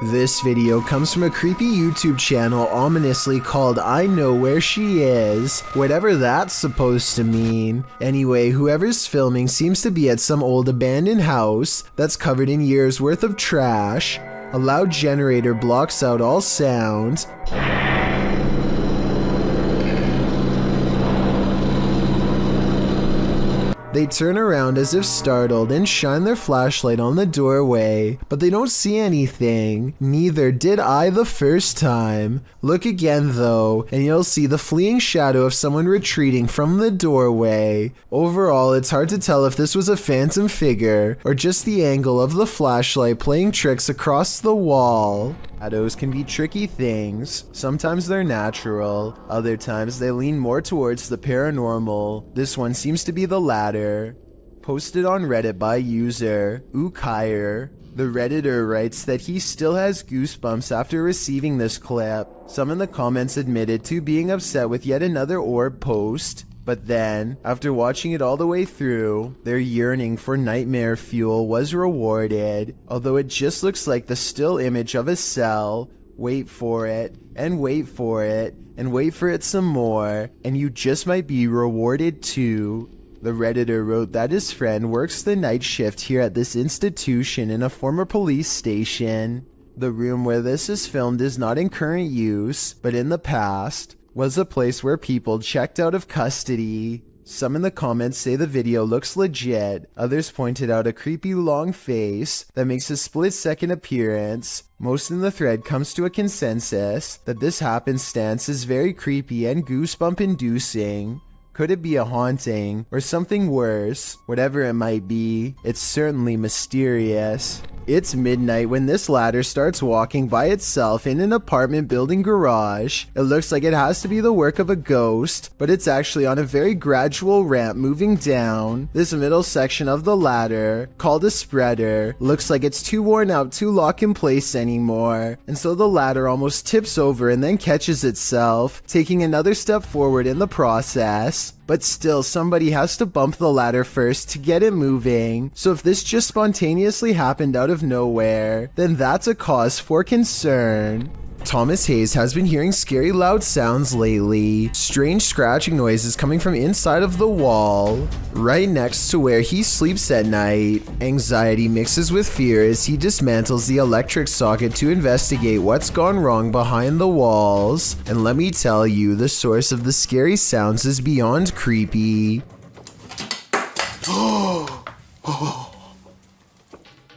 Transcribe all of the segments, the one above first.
This video comes from a creepy YouTube channel ominously called I Know Where She Is, whatever that's supposed to mean. Anyway, whoever's filming seems to be at some old abandoned house that's covered in years worth of trash. A loud generator blocks out all sound. They turn around as if startled and shine their flashlight on the doorway, but they don't see anything. Neither did I the first time. Look again though, and you'll see the fleeing shadow of someone retreating from the doorway. Overall, it's hard to tell if this was a phantom figure or just the angle of the flashlight playing tricks across the wall. Shadows can be tricky things. Sometimes they're natural, other times they lean more towards the paranormal. This one seems to be the latter. Posted on Reddit by user Ukire. The Redditor writes that he still has goosebumps after receiving this clip. Some in the comments admitted to being upset with yet another orb post. But then, after watching it all the way through, their yearning for nightmare fuel was rewarded. Although it just looks like the still image of a cell. Wait for it, and wait for it, and wait for it some more, and you just might be rewarded too. The Redditor wrote that his friend works the night shift here at this institution in a former police station. The room where this is filmed is not in current use, but in the past was a place where people checked out of custody. Some in the comments say the video looks legit, others pointed out a creepy long face that makes a split-second appearance. Most in the thread comes to a consensus that this happenstance is very creepy and goosebump-inducing. Could it be a haunting, or something worse? Whatever it might be, it's certainly mysterious. It's midnight when this ladder starts walking by itself in an apartment building garage. It looks like it has to be the work of a ghost, but it's actually on a very gradual ramp moving down. This middle section of the ladder, called a spreader, looks like it's too worn out to lock in place anymore, and so the ladder almost tips over and then catches itself, taking another step forward in the process. But still, somebody has to bump the ladder first to get it moving. So if this just spontaneously happened out of nowhere, then that's a cause for concern. Thomas Hayes has been hearing scary loud sounds lately. Strange scratching noises coming from inside of the wall, right next to where he sleeps at night. Anxiety mixes with fear as he dismantles the electric socket to investigate what's gone wrong behind the walls. And let me tell you, the source of the scary sounds is beyond creepy.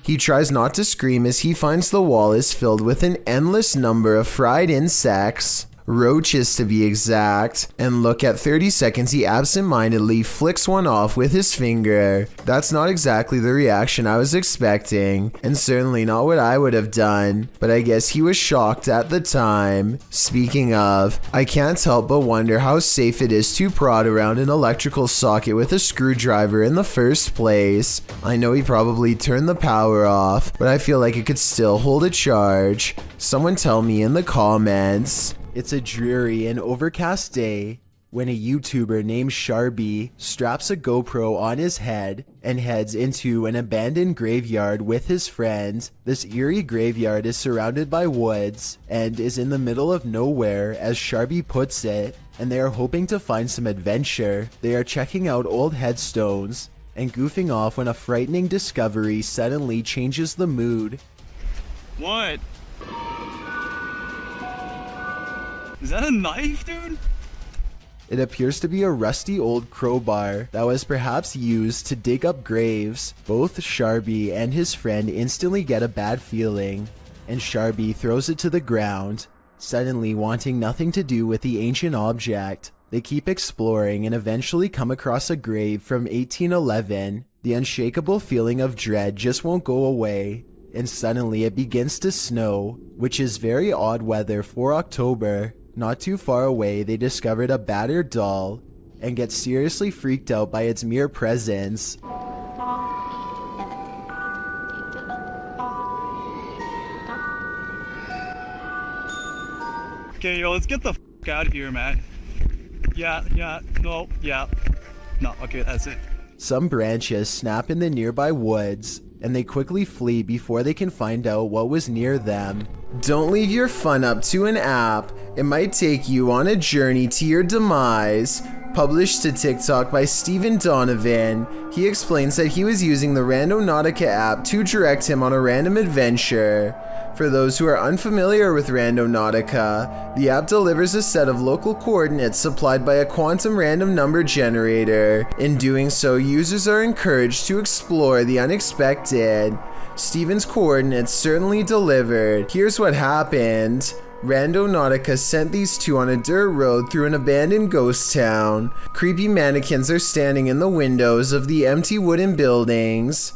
He tries not to scream as he finds the wall is filled with an endless number of fried insects, roaches to be exact, and look, at 30 seconds he absent-mindedly flicks one off with his finger. That's not exactly the reaction I was expecting, and certainly not what I would have done, but I guess he was shocked at the time. Speaking of, I can't help but wonder how safe it is to prod around an electrical socket with a screwdriver in the first place. I know he probably turned the power off, but I feel like it could still hold a charge. Someone tell me in the comments. It's a dreary and overcast day when a YouTuber named Sharby straps a GoPro on his head and heads into an abandoned graveyard with his friends. This eerie graveyard is surrounded by woods and is in the middle of nowhere, as Sharby puts it, and they are hoping to find some adventure. They are checking out old headstones and goofing off when a frightening discovery suddenly changes the mood. What? Is that a knife, dude? It appears to be a rusty old crowbar that was perhaps used to dig up graves. Both Sharby and his friend instantly get a bad feeling, and Sharby throws it to the ground, suddenly wanting nothing to do with the ancient object. They keep exploring and eventually come across a grave from 1811. The unshakable feeling of dread just won't go away, and suddenly it begins to snow, which is very odd weather for October. Not too far away, they discovered a battered doll and get seriously freaked out by its mere presence. Okay, yo, let's get the f out of here, man. Yeah, no, okay, that's it. Some branches snap in the nearby woods, and they quickly flee before they can find out what was near them. Don't leave your fun up to an app. It might take you on a journey to your demise. Published to TikTok by Stephen Donovan, he explains that he was using the Random Nautica app to direct him on a random adventure. For those who are unfamiliar with Random Nautica, the app delivers a set of local coordinates supplied by a quantum random number generator. In doing so, users are encouraged to explore the unexpected. Stephen's coordinates certainly delivered. Here's what happened. Random Nautica sent these two on a dirt road through an abandoned ghost town. Creepy mannequins are standing in the windows of the empty wooden buildings.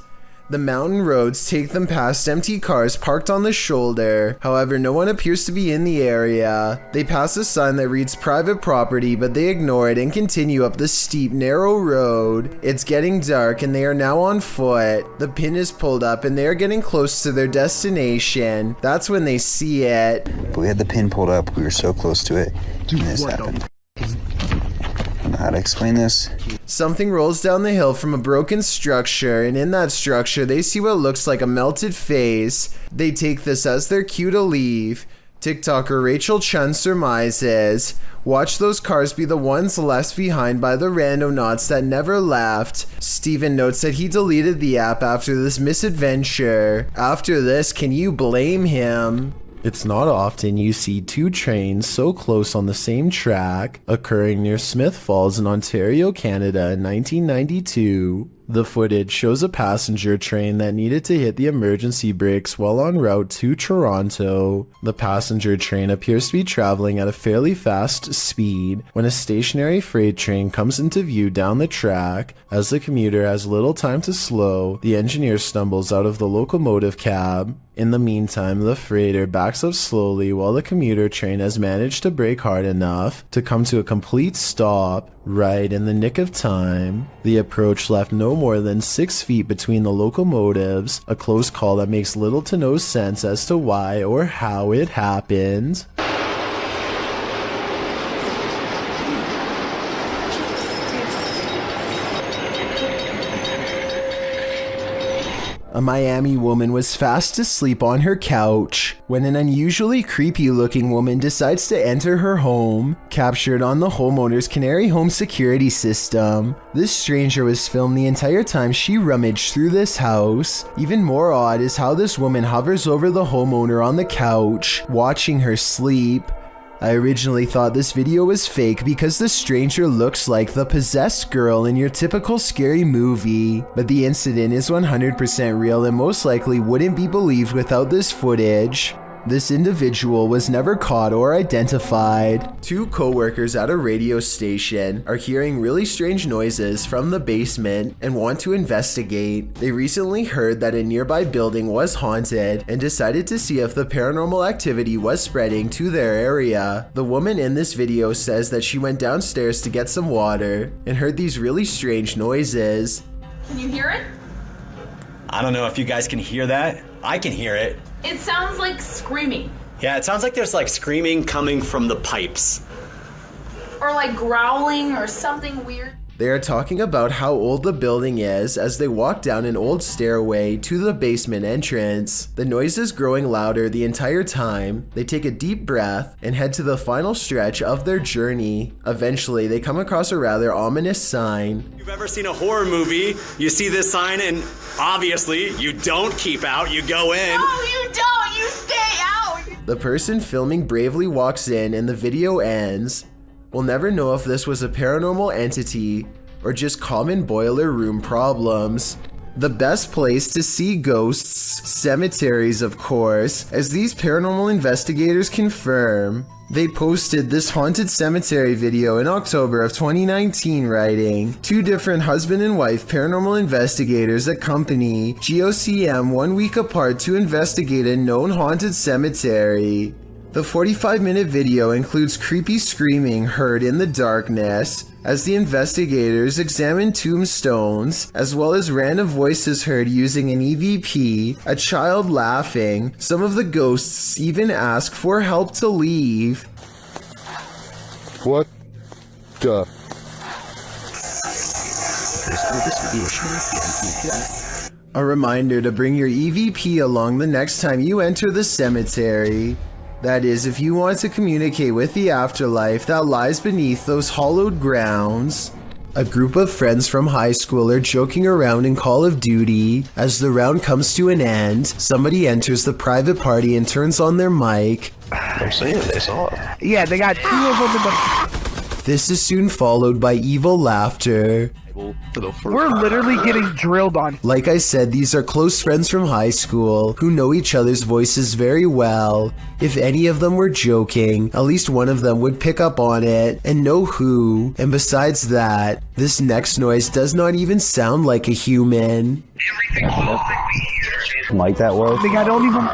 The mountain roads take them past empty cars parked on the shoulder. However, no one appears to be in the area. They pass a sign that reads private property, but they ignore it and continue up the steep, narrow road. It's getting dark and they are now on foot. The pin is pulled up and they are getting close to their destination. That's when they see it. But we had the pin pulled up. We were so close to it. And this happened. I don't know how to explain this. Something rolls down the hill from a broken structure, and in that structure they see what looks like a melted face. They take this as their cue to leave. TikToker Rachel Chun surmises, watch those cars be the ones left behind by the random knots that never left. Steven notes that he deleted the app after this misadventure. After this, can you blame him? It's not often you see two trains so close on the same track, occurring near Smith Falls in Ontario, Canada in 1992. The footage shows a passenger train that needed to hit the emergency brakes while en route to Toronto. The passenger train appears to be traveling at a fairly fast speed when a stationary freight train comes into view down the track. As the commuter has little time to slow, the engineer stumbles out of the locomotive cab. In the meantime, the freighter backs up slowly while the commuter train has managed to brake hard enough to come to a complete stop, right in the nick of time. The approach left no more than 6 feet between the locomotives, a close call that makes little to no sense as to why or how it happened. A Miami woman was fast asleep on her couch when an unusually creepy looking woman decides to enter her home, captured on the homeowner's Canary home security system. This stranger was filmed the entire time she rummaged through this house. Even more odd is how this woman hovers over the homeowner on the couch, watching her sleep. I originally thought this video was fake because the stranger looks like the possessed girl in your typical scary movie, but the incident is 100% real and most likely wouldn't be believed without this footage. This individual was never caught or identified. Two co-workers at a radio station are hearing really strange noises from the basement and want to investigate. They recently heard that a nearby building was haunted and decided to see if the paranormal activity was spreading to their area. The woman in this video says that she went downstairs to get some water and heard these really strange noises. Can you hear it? I don't know if you guys can hear that. I can hear it. It sounds like screaming. Yeah, it sounds like there's like screaming coming from the pipes. Or like growling or something weird. They are talking about how old the building is as they walk down an old stairway to the basement entrance. The noise is growing louder the entire time. They take a deep breath and head to the final stretch of their journey. Eventually, they come across a rather ominous sign. If you've ever seen a horror movie, you see this sign and obviously you don't keep out, you go in. No, you don't! You stay out! The person filming bravely walks in and the video ends. We'll never know if this was a paranormal entity or just common boiler room problems. The best place to see ghosts, cemeteries of course, as these paranormal investigators confirm. They posted this haunted cemetery video in October of 2019 writing, two different husband and wife paranormal investigators accompany GOCM 1 week apart to investigate a known haunted cemetery. The 45-minute video includes creepy screaming heard in the darkness as the investigators examine tombstones, as well as random voices heard using an EVP, a child laughing. Some of the ghosts even ask for help to leave. What the? A reminder to bring your EVP along the next time you enter the cemetery. That is, if you want to communicate with the afterlife that lies beneath those hollowed grounds. A group of friends from high school are joking around in Call of Duty. As the round comes to an end, somebody enters the private party and turns on their mic. I'm saying they saw it. Yeah, they got 2 of them in the... This is soon followed by evil laughter. We're literally getting drilled on. Like I said, these are close friends from high school who know each other's voices very well. If any of them were joking, at least one of them would pick up on it and know who. And besides that, this next noise does not even sound like a human. Like that was? I don't even...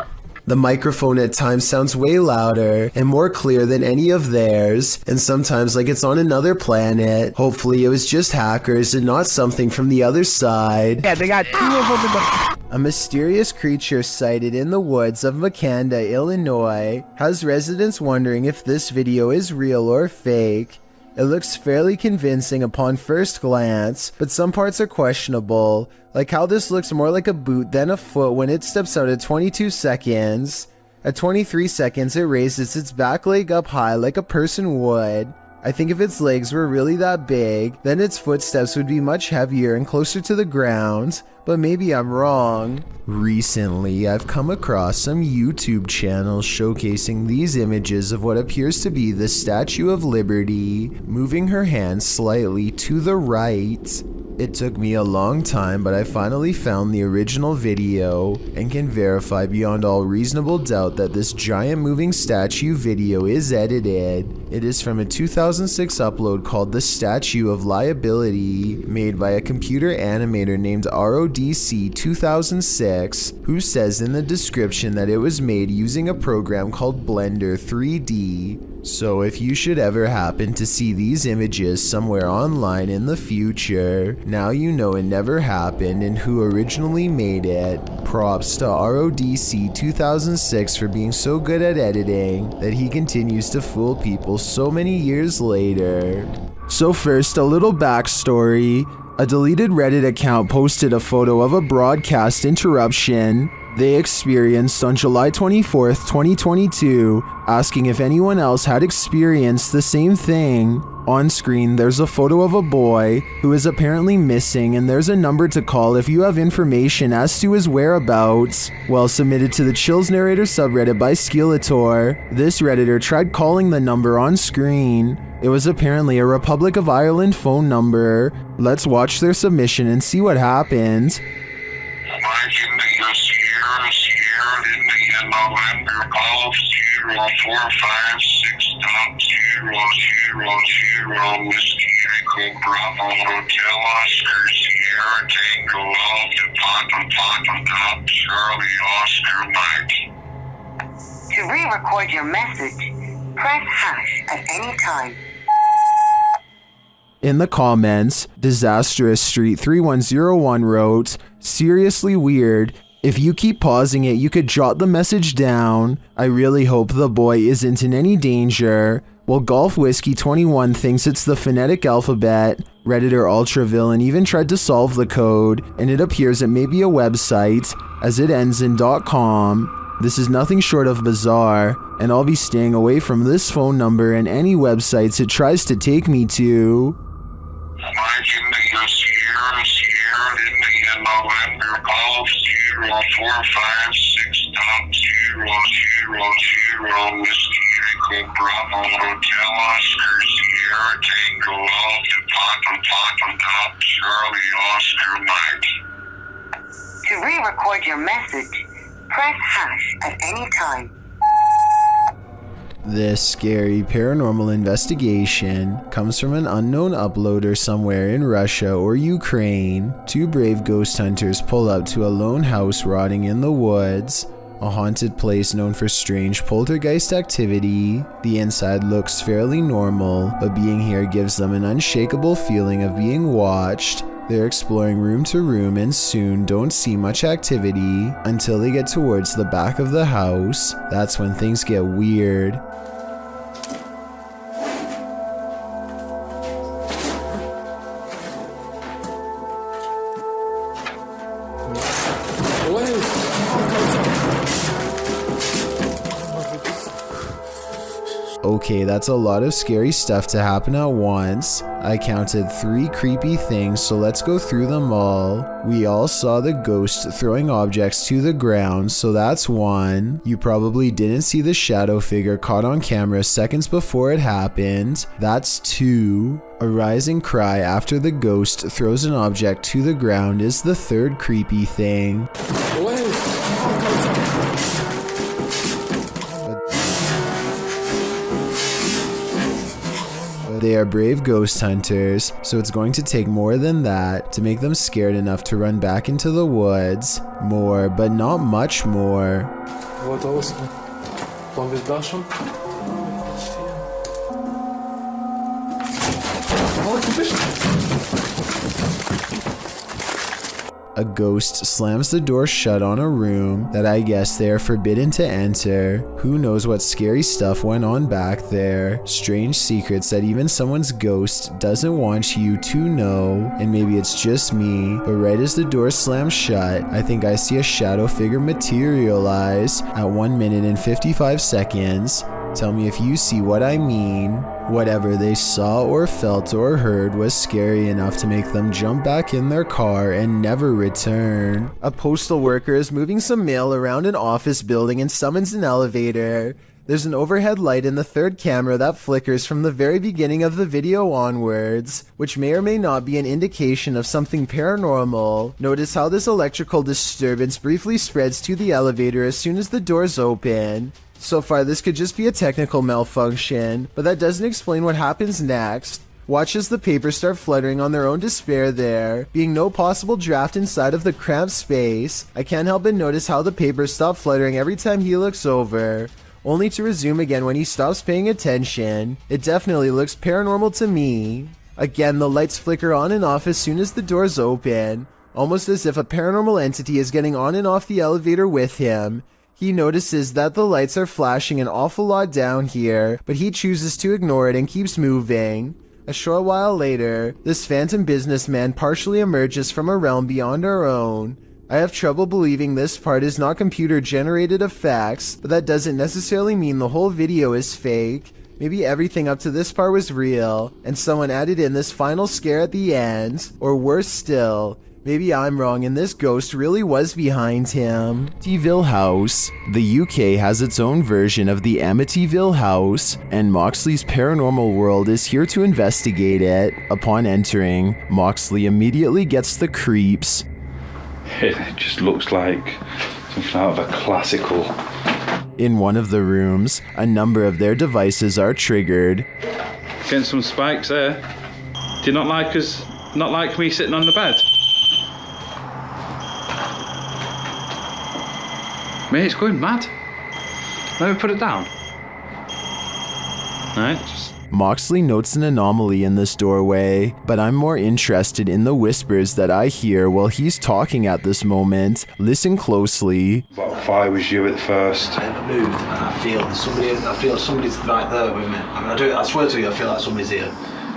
The microphone at times sounds way louder and more clear than any of theirs, and sometimes like it's on another planet. Hopefully it was just hackers and not something from the other side. Yeah, they got 2 of them in the... A mysterious creature sighted in the woods of Macleod, Illinois, has residents wondering if this video is real or fake. It looks fairly convincing upon first glance, but some parts are questionable, like how this looks more like a boot than a foot when it steps out at 22 seconds. At 23 seconds, it raises its back leg up high like a person would. I think if its legs were really that big, then its footsteps would be much heavier and closer to the ground, but maybe I'm wrong. Recently, I've come across some YouTube channels showcasing these images of what appears to be the Statue of Liberty, moving her hand slightly to the right. It took me a long time, but I finally found the original video and can verify beyond all reasonable doubt that this giant moving statue video is edited. It is from a 2006 upload called The Statue of Liability, made by a computer animator named RODC 2006, who says in the description that it was made using a program called Blender 3D. So if you should ever happen to see these images somewhere online in the future, now you know it never happened and who originally made it. Props to RODC 2006 for being so good at editing that he continues to fool people so many years later. So first, a little backstory. A deleted Reddit account posted a photo of a broadcast interruption they experienced on July 24th, 2022, asking if anyone else had experienced the same thing. On screen, there's a photo of a boy who is apparently missing, and there's a number to call if you have information as to his whereabouts. Well, submitted to the Chills Narrator subreddit by Skeletor, this Redditor tried calling the number on screen. It was apparently a Republic of Ireland phone number. Let's watch their submission and see what happens. November Golf 0456.000 Whiskey Echo Bravo Hotel Oscar Sierra Tango Alpha Papa Top Charlie Oscar Mike. To re-record your message, press hash at any time. In the comments, Disastrous Street 3101 wrote, "Seriously weird. If you keep pausing it, you could jot the message down. I really hope the boy isn't in any danger." Well, Golf Whiskey 21 thinks it's the phonetic alphabet. Redditor Ultravillain even tried to solve the code, and it appears it may be a website, as it ends in .com. This is nothing short of bizarre, and I'll be staying away from this phone number and any websites it tries to take me to. November Golf 0456.000 Whiskey Echo Bravo Hotel Oscar Sierra Tango Alpha Papa Top Charlie Oscar Mike. To re-record your message, press hash at any time. This scary paranormal investigation comes from an unknown uploader somewhere in Russia or Ukraine. Two brave ghost hunters pull up to a lone house rotting in the woods, a haunted place known for strange poltergeist activity. The inside looks fairly normal, but being here gives them an unshakable feeling of being watched. They're exploring room to room and soon don't see much activity until they get towards the back of the house. That's when things get weird. Okay, that's a lot of scary stuff to happen at once. I counted 3 creepy things, so let's go through them all. We all saw the ghost throwing objects to the ground, so that's 1. You probably didn't see the shadow figure caught on camera seconds before it happened. That's 2. A rising cry after the ghost throws an object to the ground is the 3rd creepy thing. They are brave ghost hunters, so it's going to take more than that to make them scared enough to run back into the woods. More, but not much more. A ghost slams the door shut on a room that I guess they are forbidden to enter. Who knows what scary stuff went on back there. Strange secrets that even someone's ghost doesn't want you to know. And maybe it's just me, but right as the door slams shut, I think I see a shadow figure materialize at 1 minute and 55 seconds. Tell me if you see what I mean. Whatever they saw or felt or heard was scary enough to make them jump back in their car and never return. A postal worker is moving some mail around an office building and summons an elevator. There's an overhead light in the 3rd camera that flickers from the very beginning of the video onwards, which may or may not be an indication of something paranormal. Notice how this electrical disturbance briefly spreads to the elevator as soon as the doors open. So far, this could just be a technical malfunction, but that doesn't explain what happens next. Watch as the papers start fluttering on their own despair there, being no possible draft inside of the cramped space. I can't help but notice how the papers stop fluttering every time he looks over, only to resume again when he stops paying attention. It definitely looks paranormal to me. Again, the lights flicker on and off as soon as the doors open, almost as if a paranormal entity is getting on and off the elevator with him. He notices that the lights are flashing an awful lot down here, but he chooses to ignore it and keeps moving. A short while later, this phantom businessman partially emerges from a realm beyond our own. I have trouble believing this part is not computer-generated effects, but that doesn't necessarily mean the whole video is fake. Maybe everything up to this part was real, and someone added in this final scare at the end, or worse still, maybe I'm wrong and this ghost really was behind him. Amityville House. The UK has its own version of the Amityville House, and Moxley's paranormal world is here to investigate it. Upon entering, Moxley immediately gets the creeps. It just looks like something out of a classical. In one of the rooms, a number of their devices are triggered. Getting some spikes there. Do you not like us? Not like me sitting on the bed? Mate, it's going mad. Let me put it down. Alright, just... Moxley notes an anomaly in this doorway, but I'm more interested in the whispers that I hear while he's talking at this moment. Listen closely. But if I was you at first... I moved and I feel somebody's right there with me. I mean, I swear to you, I feel like somebody's here.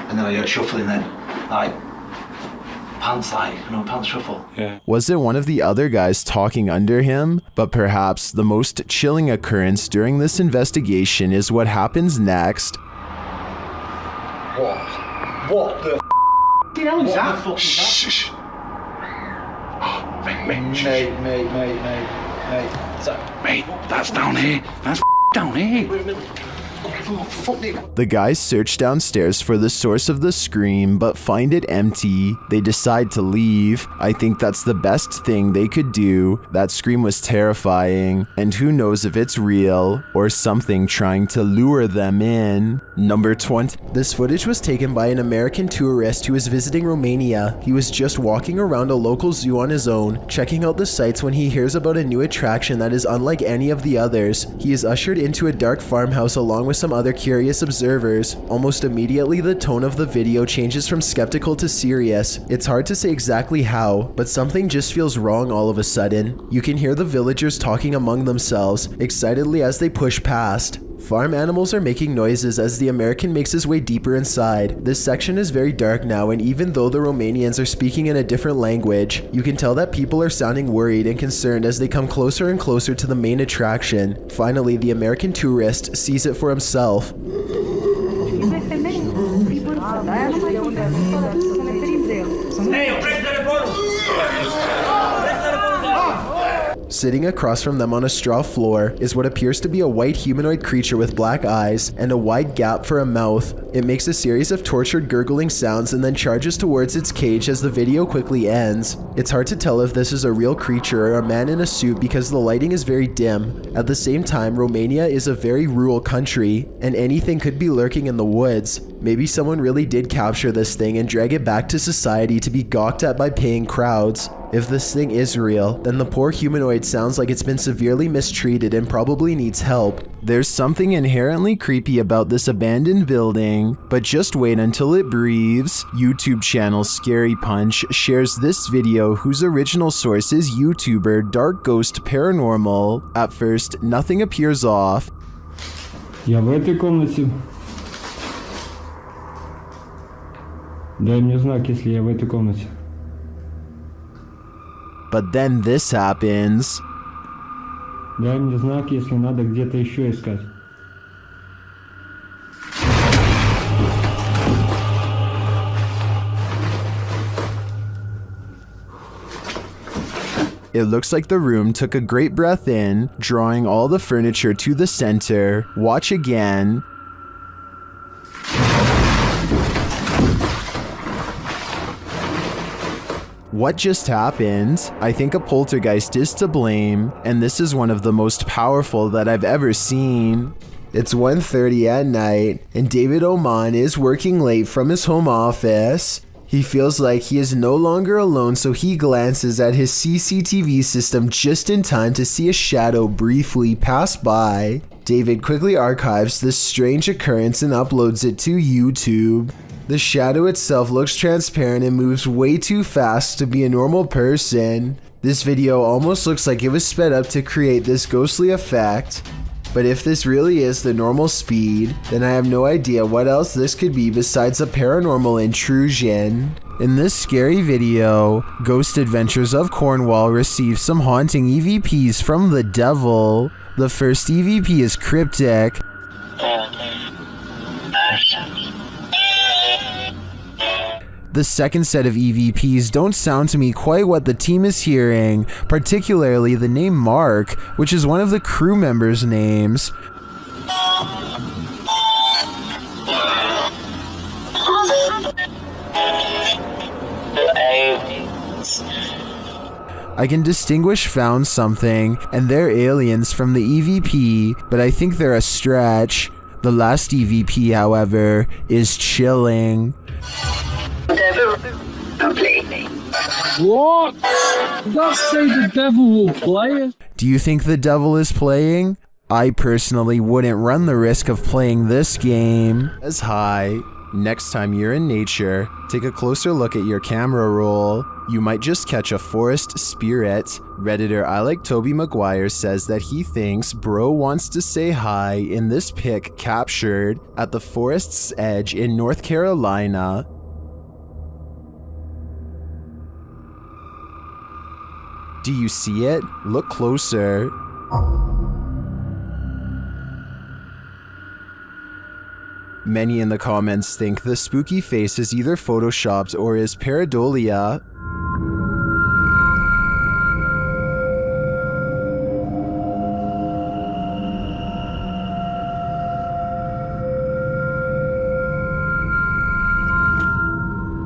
And then I hear shuffling then, like... pants shuffle. Yeah. Was it one of the other guys talking under him? But perhaps the most chilling occurrence during this investigation is what happens next. What the hell is that? What the fuck is that? Shh. Mate, that's down here. That's down here. Wait a minute. The guys search downstairs for the source of the scream, but find it empty. They decide to leave. I think that's the best thing they could do. That scream was terrifying, and who knows if it's real or something trying to lure them in. Number 20. This footage was taken by an American tourist who was visiting Romania. He was just walking around a local zoo on his own, checking out the sights when he hears about a new attraction that is unlike any of the others. He is ushered into a dark farmhouse along with some other curious observers. Almost immediately, the tone of the video changes from skeptical to serious. It's hard to say exactly how, but something just feels wrong all of a sudden. You can hear the villagers talking among themselves, excitedly as they push past. Farm animals are making noises as the American makes his way deeper inside. This section is very dark now, and even though the Romanians are speaking in a different language, you can tell that people are sounding worried and concerned as they come closer and closer to the main attraction. Finally, the American tourist sees it for himself. Sitting across from them on a straw floor is what appears to be a white humanoid creature with black eyes and a wide gap for a mouth. It makes a series of tortured gurgling sounds and then charges towards its cage as the video quickly ends. It's hard to tell if this is a real creature or a man in a suit because the lighting is very dim. At the same time, Romania is a very rural country, and anything could be lurking in the woods. Maybe someone really did capture this thing and drag it back to society to be gawked at by paying crowds. If this thing is real, then the poor humanoid sounds like it's been severely mistreated and probably needs help. There's something inherently creepy about this abandoned building, but just wait until it breathes. YouTube channel Scary Punch shares this video whose original source is YouTuber Dark Ghost Paranormal. At first, nothing appears off. Я в этой комнате. Дай мне знак, если я в этой комнате. But then this happens. Дай мне знак, если надо где-то еще искать. It looks like the room took a great breath in, drawing all the furniture to the center. Watch again. What just happened? I think a poltergeist is to blame, and this is one of the most powerful that I've ever seen. It's 1:30 at night, and David Oman is working late from his home office. He feels like he is no longer alone, so he glances at his CCTV system just in time to see a shadow briefly pass by. David quickly archives this strange occurrence and uploads it to YouTube. The shadow itself looks transparent and moves way too fast to be a normal person. This video almost looks like it was sped up to create this ghostly effect. But if this really is the normal speed, then I have no idea what else this could be besides a paranormal intrusion. In this scary video, Ghost Adventures of Cornwall receives some haunting EVPs from the devil. The first EVP is cryptic. The second set of EVPs don't sound to me quite what the team is hearing, particularly the name Mark, which is one of the crew members' names. I can distinguish found something and they're aliens from the EVP, but I think they're a stretch. The last EVP, however, is chilling. What? Don't say the devil will play it. Do you think the devil is playing? I personally wouldn't run the risk of playing this game. As high. Next time you're in nature, take a closer look at your camera roll. You might just catch a forest spirit. Redditor I Like Toby Maguire says that he thinks bro wants to say hi in this pic captured at the forest's edge in North Carolina. Do you see it? Look closer. Many in the comments think the spooky face is either photoshopped or is pareidolia.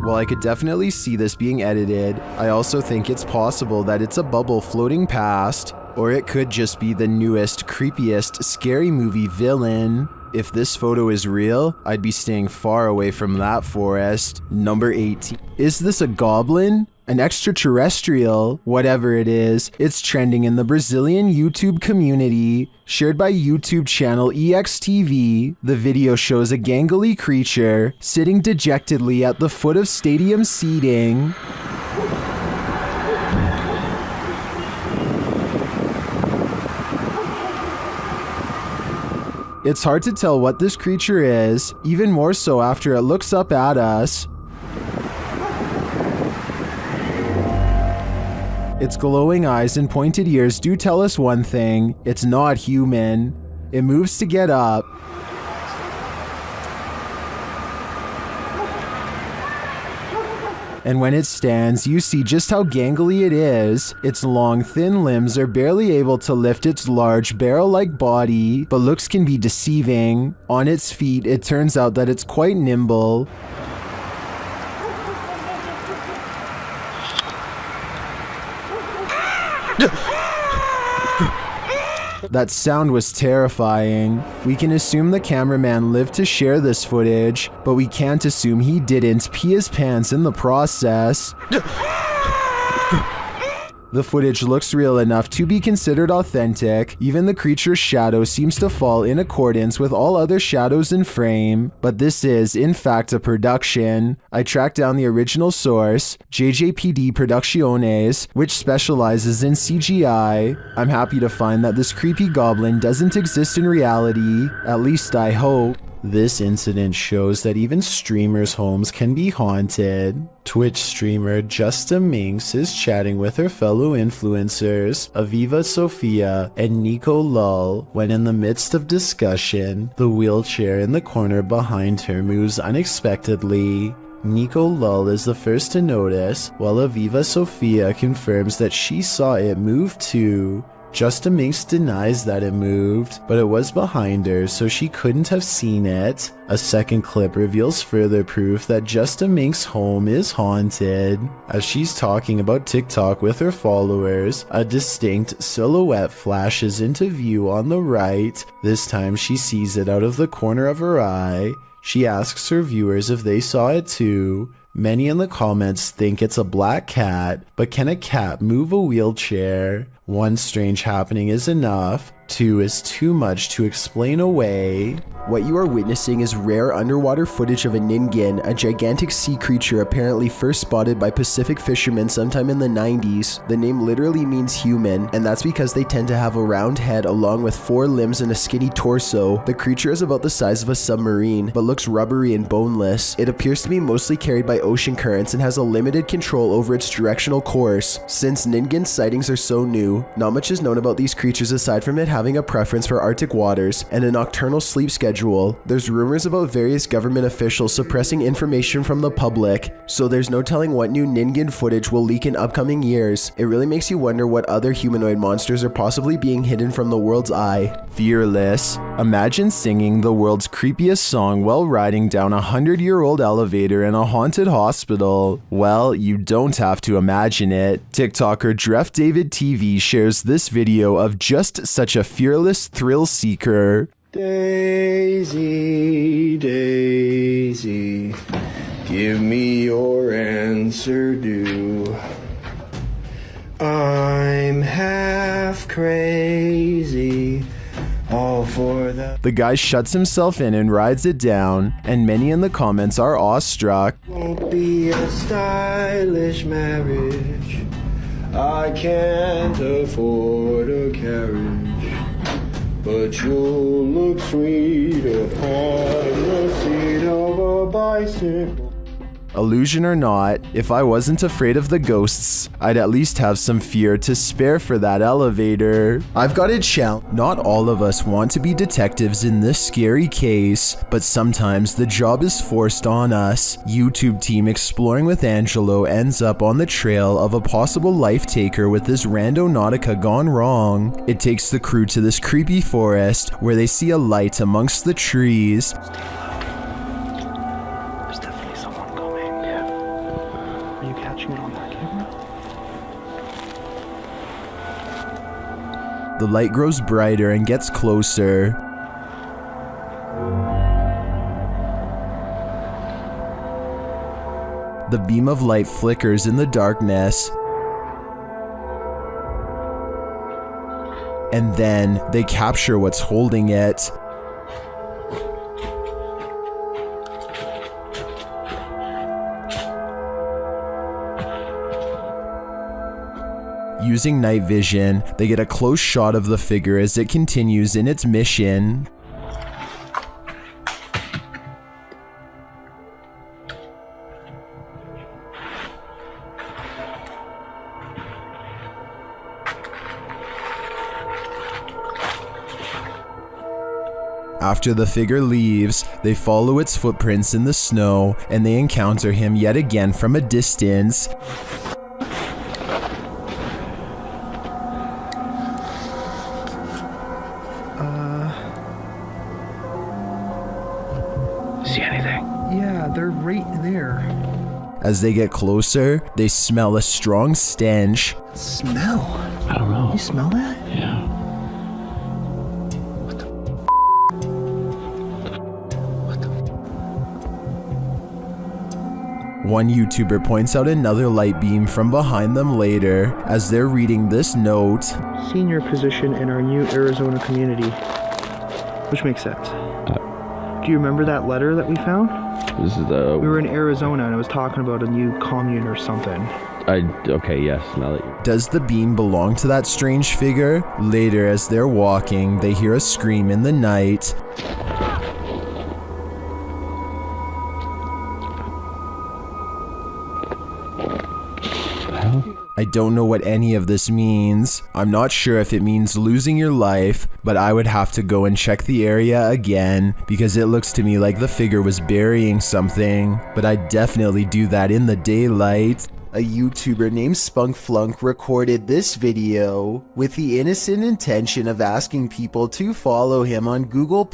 While I could definitely see this being edited, I also think it's possible that it's a bubble floating past, or it could just be the newest, creepiest, scary movie villain. If this photo is real, I'd be staying far away from that forest. Number 18. Is this a goblin? An extraterrestrial? Whatever it is, it's trending in the Brazilian YouTube community. Shared by YouTube channel EXTV, the video shows a gangly creature sitting dejectedly at the foot of stadium seating. It's hard to tell what this creature is, even more so after it looks up at us. Its glowing eyes and pointed ears do tell us one thing: it's not human. It moves to get up. And when it stands, you see just how gangly it is. Its long, thin limbs are barely able to lift its large, barrel-like body, but looks can be deceiving. On its feet, it turns out that it's quite nimble. That sound was terrifying. We can assume the cameraman lived to share this footage, but we can't assume he didn't pee his pants in the process. The footage looks real enough to be considered authentic. Even the creature's shadow seems to fall in accordance with all other shadows in frame, but this is, in fact, a production. I tracked down the original source, JJPD Producciones, which specializes in CGI. I'm happy to find that this creepy goblin doesn't exist in reality, at least I hope. This incident shows that even streamers' homes can be haunted. Twitch streamer Justa Minx is chatting with her fellow influencers, Aviva Sophia and Nico Lull, when in the midst of discussion, the wheelchair in the corner behind her moves unexpectedly. Nico Lull is the first to notice, while Aviva Sophia confirms that she saw it move too. Justa Minx denies that it moved, but it was behind her, so she couldn't have seen it. A second clip reveals further proof that Justa Minx's home is haunted. As she's talking about TikTok with her followers, a distinct silhouette flashes into view on the right. This time she sees it out of the corner of her eye. She asks her viewers if they saw it too. Many in the comments think it's a black cat, but can a cat move a wheelchair? One strange happening is enough. Two is too much to explain away. What you are witnessing is rare underwater footage of a ningen, a gigantic sea creature apparently first spotted by Pacific fishermen sometime in the 90s. The name literally means human, and that's because they tend to have a round head along with 4 limbs and a skinny torso. The creature is about the size of a submarine, but looks rubbery and boneless. It appears to be mostly carried by ocean currents and has a limited control over its directional course. Since ningen sightings are so new, not much is known about these creatures aside from it having a preference for Arctic waters and a nocturnal sleep schedule. There's rumors about various government officials suppressing information from the public, so there's no telling what new ningen footage will leak in upcoming years. It really makes you wonder what other humanoid monsters are possibly being hidden from the world's eye. Fearless. Imagine singing the world's creepiest song while riding down a 100-year-old elevator in a haunted hospital. Well, you don't have to imagine it. TikToker Dref David TV shares this video of just such a fearless thrill seeker. Daisy, Daisy, give me your answer due. I'm half crazy, all for the... The guy shuts himself in and rides it down, and many in the comments are awestruck. Won't be a stylish marriage. I can't afford a carriage. But you'll look sweet upon the seat of a bicycle. Illusion or not, if I wasn't afraid of the ghosts, I'd at least have some fear to spare for that elevator. I've got it challenged. Not all of us want to be detectives in this scary case, but sometimes the job is forced on us. YouTube team Exploring with Angelo ends up on the trail of a possible life taker with this rando nautica gone wrong. It takes the crew to this creepy forest where they see a light amongst the trees. The light grows brighter and gets closer. The beam of light flickers in the darkness. And then they capture what's holding it. Using night vision, they get a close shot of the figure as it continues in its mission. After the figure leaves, they follow its footprints in the snow and they encounter him yet again from a distance. See anything? Yeah, they're right there. As they get closer, they smell a strong stench. Smell? I don't know. You smell that? Yeah. One YouTuber points out another light beam from behind them later as they're reading this note. Senior position in our new Arizona community. Which makes sense. Do you remember that letter that we found? This is the... We were in Arizona and it was talking about a new commune or something. Okay, yes, now that you... Does the beam belong to that strange figure? Later, as they're walking, they hear a scream in the night. I don't know what any of this means. I'm not sure if it means losing your life, but I would have to go and check the area again because it looks to me like the figure was burying something, but I'd definitely do that in the daylight. A YouTuber named Spunkflunk recorded this video with the innocent intention of asking people to follow him on Google+.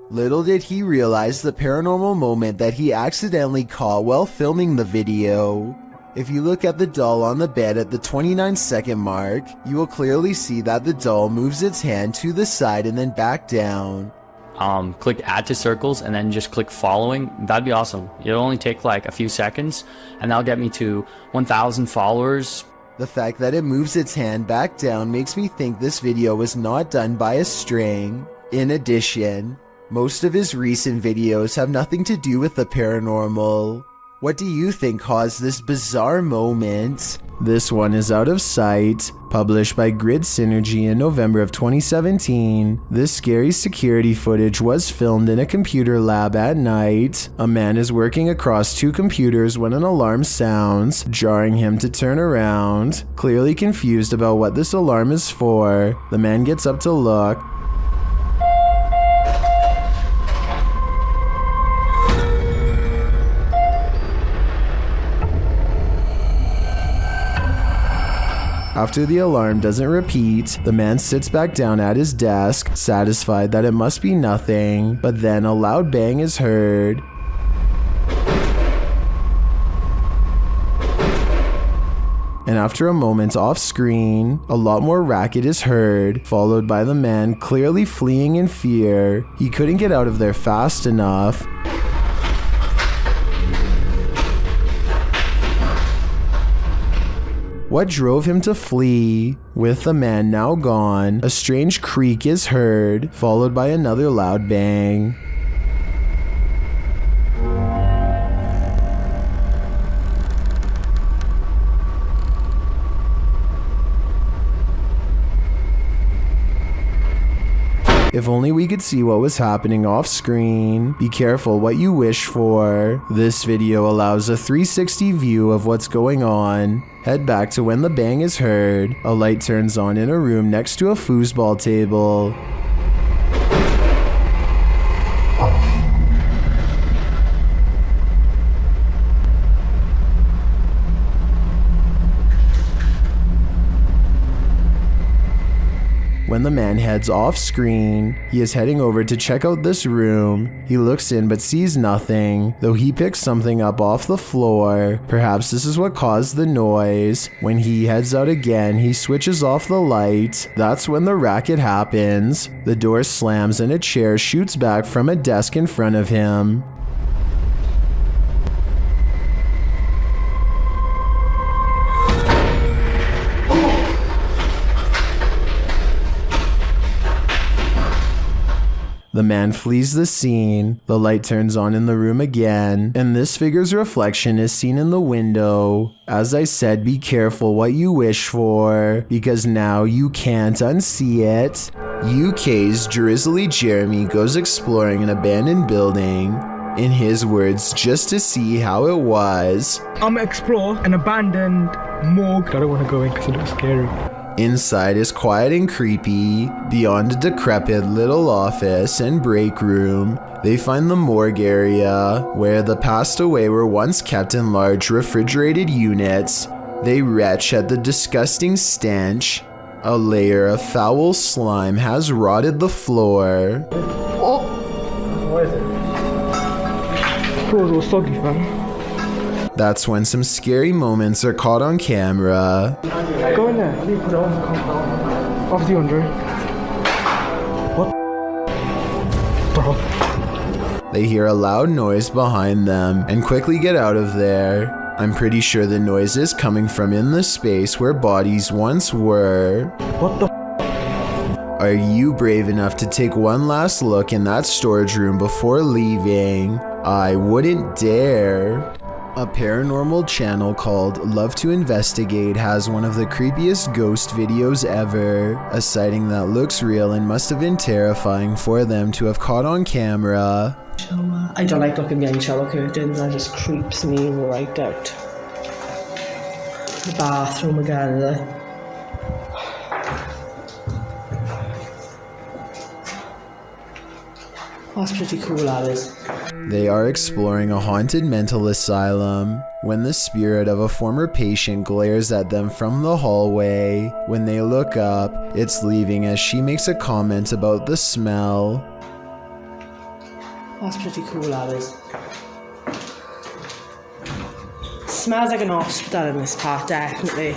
Little did he realize the paranormal moment that he accidentally caught while filming the video. If you look at the doll on the bed at the 29-second mark, you will clearly see that the doll moves its hand to the side and then back down. Click add to circles and then just click following. That'd be awesome. It'll only take like a few seconds and that'll get me to 1,000 followers. The fact that it moves its hand back down makes me think this video was not done by a string. In addition, most of his recent videos have nothing to do with the paranormal. What do you think caused this bizarre moment? This one is Out of Sight, published by Grid Synergy in November of 2017. This scary security footage was filmed in a computer lab at night. A man is working across two computers when an alarm sounds, jarring him to turn around. Clearly confused about what this alarm is for, the man gets up to look. After the alarm doesn't repeat, the man sits back down at his desk, satisfied that it must be nothing, but then a loud bang is heard. And after a moment off screen, a lot more racket is heard, followed by the man clearly fleeing in fear. He couldn't get out of there fast enough. What drove him to flee? With the man now gone, a strange creak is heard, followed by another loud bang. If only we could see what was happening off screen. Be careful what you wish for. This video allows a 360 view of what's going on. Head back to when the bang is heard. A light turns on in a room next to a foosball table. When the man heads off screen, he is heading over to check out this room. He looks in but sees nothing, though he picks something up off the floor. Perhaps this is what caused the noise. When he heads out again, he switches off the light. That's when the racket happens. The door slams and a chair shoots back from a desk in front of him. The man flees the scene, the light turns on in the room again, and this figure's reflection is seen in the window. As I said, be careful what you wish for, because now you can't unsee it. UK's Drizzly Jeremy goes exploring an abandoned building. In his words, just to see how it was. I'm gonna explore an abandoned morgue. I don't want to go in because it looks scary. Inside is quiet and creepy. Beyond a decrepit little office and break room, they find the morgue area, where the passed away were once kept in large refrigerated units. They retch at the disgusting stench. A layer of foul slime has rotted the floor. Oh! What is it? It was a little soggy, man. That's when some scary moments are caught on camera. Go in there. Put it on. Off you, Andre. What? Bro. They hear a loud noise behind them and quickly get out of there. I'm pretty sure the noise is coming from in the space where bodies once were. What the? Are you brave enough to take one last look in that storage room before leaving? I wouldn't dare. A paranormal channel called Love to Investigate has one of the creepiest ghost videos ever. A sighting that looks real and must have been terrifying for them to have caught on camera. I don't like looking behind shower curtains, that just creeps me right out. The bathroom again. That's pretty cool, that is. They are exploring a haunted mental asylum when the spirit of a former patient glares at them from the hallway. When they look up, it's leaving as she makes a comment about the smell. That's pretty cool, that is. Smells like an hospital in this part, definitely.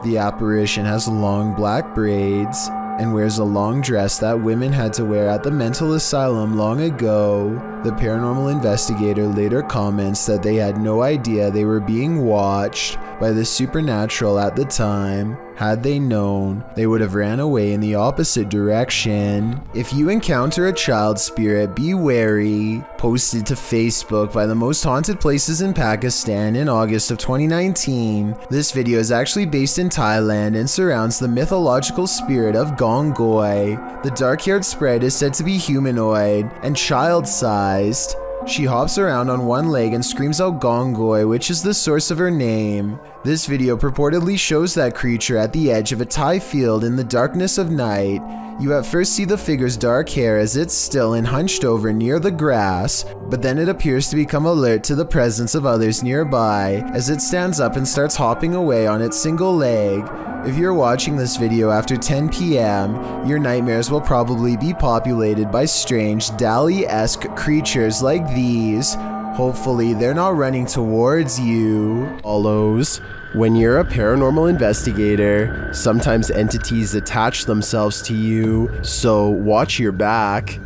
The apparition has long black braids and wears a long dress that women had to wear at the mental asylum long ago. The paranormal investigator later comments that they had no idea they were being watched by the supernatural at the time. Had they known, they would have ran away in the opposite direction. If you encounter a child spirit, be wary. Posted to Facebook by the most haunted places in Pakistan in August of 2019. This video is actually based in Thailand and surrounds the mythological spirit of Gongoi. The dark-haired sprite is said to be humanoid and child-sized. She hops around on one leg and screams out Gongoi, which is the source of her name. This video purportedly shows that creature at the edge of a Thai field in the darkness of night. You at first see the figure's dark hair as it's still and hunched over near the grass, but then it appears to become alert to the presence of others nearby as it stands up and starts hopping away on its single leg. If you're watching this video after 10 p.m., your nightmares will probably be populated by strange Dali-esque creatures like these. Hopefully they're not running towards you. Follows. When you're a paranormal investigator, sometimes entities attach themselves to you, so watch your back.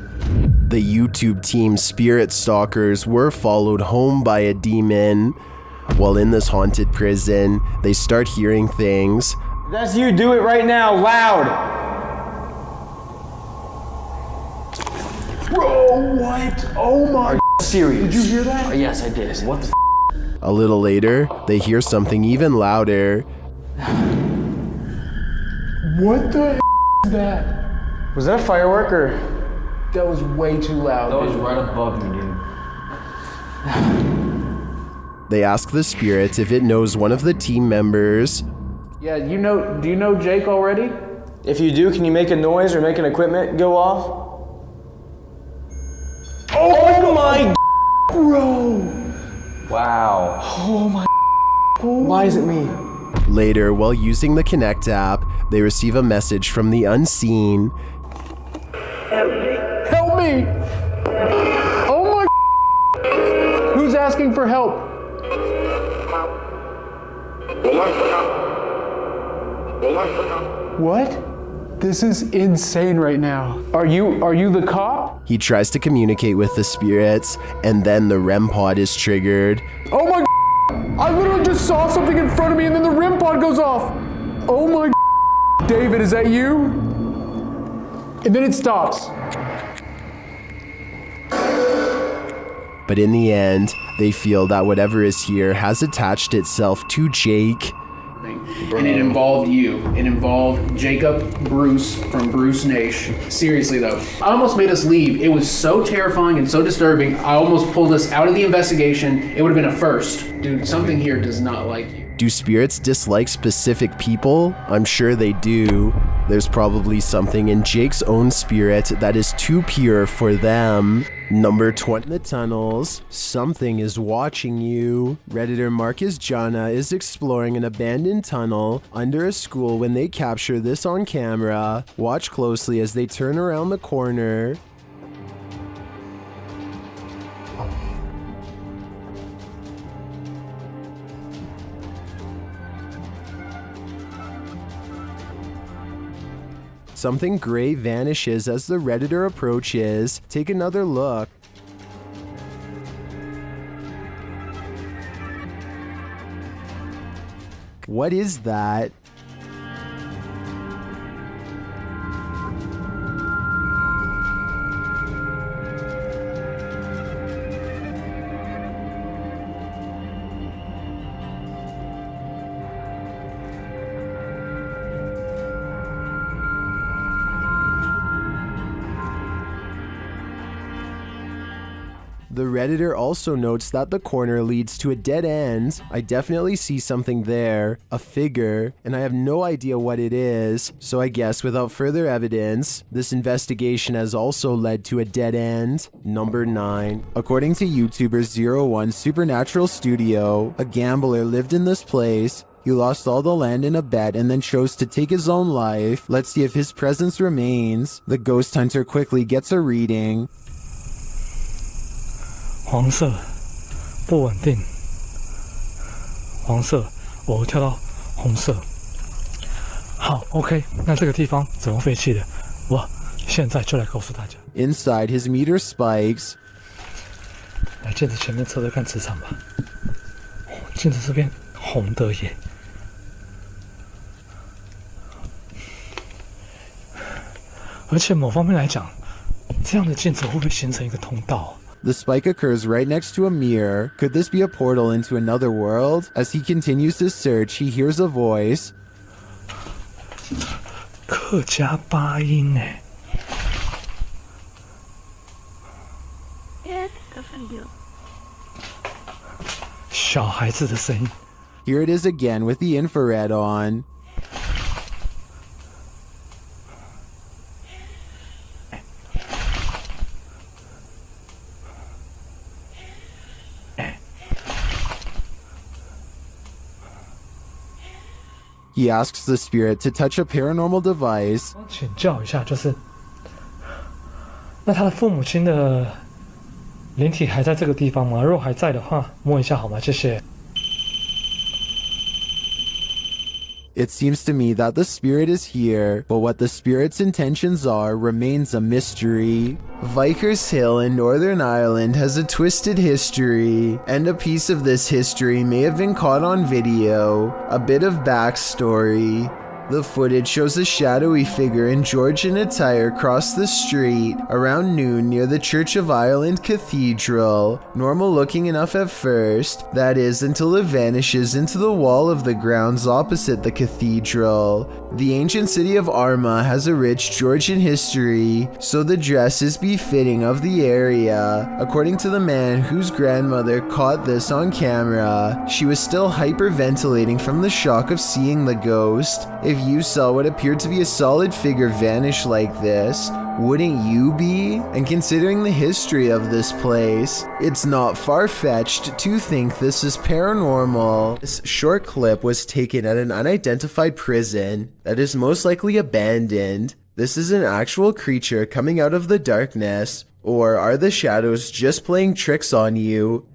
The YouTube team Spirit Stalkers were followed home by a demon. While in this haunted prison, they start hearing things. That's you, do it right now, loud! Bro, what? Oh my. Are you serious? Did you hear that? Oh, yes, I did. What the A little later, they hear something even louder. What the is that? Was that a firework or? That was way too loud. That was right above me, dude. They ask the spirit if it knows one of the team members. Yeah, do you know Jake already? If you do, can you make a noise or make an equipment go off? Oh my bro! Wow. Oh my. Why is it me? Later, while using the Connect app, they receive a message from the unseen. Help me! Oh my. Who's asking for help? What? This is insane right now. Are you the cop? He tries to communicate with the spirits, and then the REM pod is triggered. Oh my. I literally just saw something in front of me and then the REM pod goes off. Oh my. David, is that you? And then it stops. But in the end, they feel that whatever is here has attached itself to Jake. And it involved you. It involved Jacob Bruce from Bruce Nation. Seriously though, I almost made us leave. It was so terrifying and so disturbing. I almost pulled us out of the investigation. It would have been a first. Dude, something here does not like you. Do spirits dislike specific people? I'm sure they do. There's probably something in Jake's own spirit that is too pure for them. Number 20. In the tunnels, something is watching you. Redditor Marcus Jana is exploring an abandoned tunnel under a school when they capture this on camera. Watch closely as they turn around the corner. Something gray vanishes as the Redditor approaches. Take another look. What is that? The Redditor also notes that the corner leads to a dead end. I definitely see something there, a figure, and I have no idea what it is, so I guess without further evidence, this investigation has also led to a dead end. Number 9. According to YouTuber 01 Supernatural Studio, a gambler lived in this place. He lost all the land in a bet and then chose to take his own life. Let's see if his presence remains. The ghost hunter quickly gets a reading. 黄色，不稳定。黄色，我跳到红色。好 ，OK， 那这个地方怎么废弃的？我现在就来告诉大家。Inside, his meter spikes. 来镜子前面测测看磁场吧。镜子这边红的耶。而且某方面来讲，这样的镜子会不会形成一个通道？ The spike occurs right next to a mirror. Could this be a portal into another world? As he continues his search, he hears a voice. 客家八音哎。小孩子的声音。 Here it is again with the infrared on. He asks the spirit to touch a paranormal device. 请教一下，就是那他的父母亲的灵体还在这个地方吗？如果还在的话，摸一下好吗？谢谢。 It seems to me that the spirit is here, but what the spirit's intentions are remains a mystery. Vickers Hill in Northern Ireland has a twisted history, and a piece of this history may have been caught on video. A bit of backstory. The footage shows a shadowy figure in Georgian attire cross the street around noon near the Church of Ireland Cathedral. Normal looking enough at first, that is, until it vanishes into the wall of the grounds opposite the cathedral. The ancient city of Armagh has a rich Georgian history, so the dress is befitting of the area. According to the man whose grandmother caught this on camera, she was still hyperventilating from the shock of seeing the ghost. If you saw what appeared to be a solid figure vanish like this, wouldn't you be? And considering the history of this place, it's not far-fetched to think this is paranormal. This short clip was taken at an unidentified prison that is most likely abandoned. This is an actual creature coming out of the darkness, or are the shadows just playing tricks on you?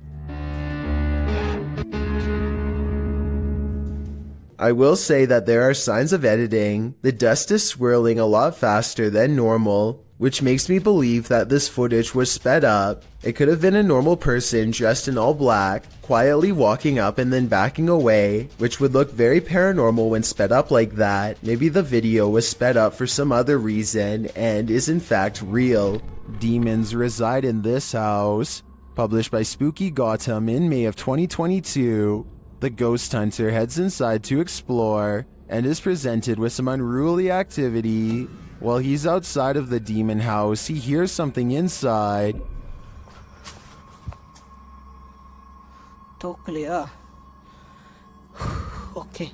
I will say that there are signs of editing. The dust is swirling a lot faster than normal, which makes me believe that this footage was sped up. It could have been a normal person dressed in all black, quietly walking up and then backing away, which would look very paranormal when sped up like that. Maybe the video was sped up for some other reason and is in fact real. Demons reside in this house. Published by Spooky Gotham in May of 2022. The ghost hunter heads inside to explore and is presented with some unruly activity. While he's outside of the demon house, he hears something inside. Totally, Okay.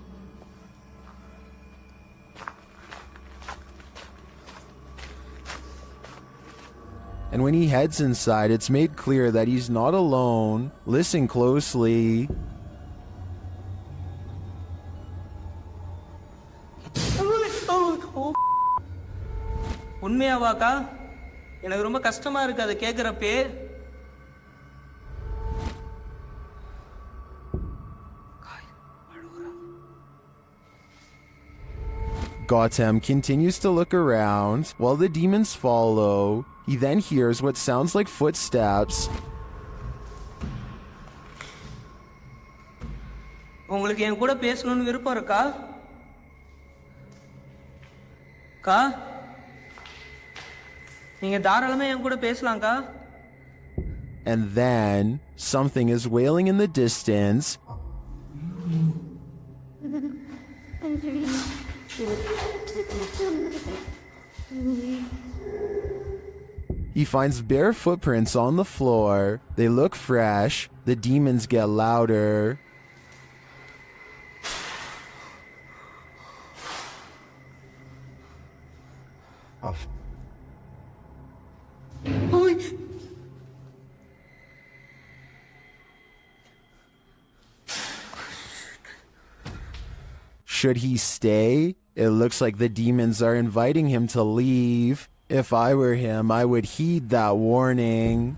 And when he heads inside, it's made clear that he's not alone. Listen closely. உண்மையாவாக்கா எனக்கு ரொம்ப கஷ்டமா இருக்கு அதை கேக்குறப்பே. Gotham continues to look around while the demons follow. He then hears what sounds like footsteps. உங்களுக்கு என் கூட பேசணும்னு விருப்பம் இருக்கா? கா நீங்க தாராளமா என் கூட பேசலாம்க்கா. And then something is wailing in the distance. He finds bare footprints on the floor. They look fresh. The demons get louder. Should he stay? It looks like the demons are inviting him to leave. If I were him, I would heed that warning.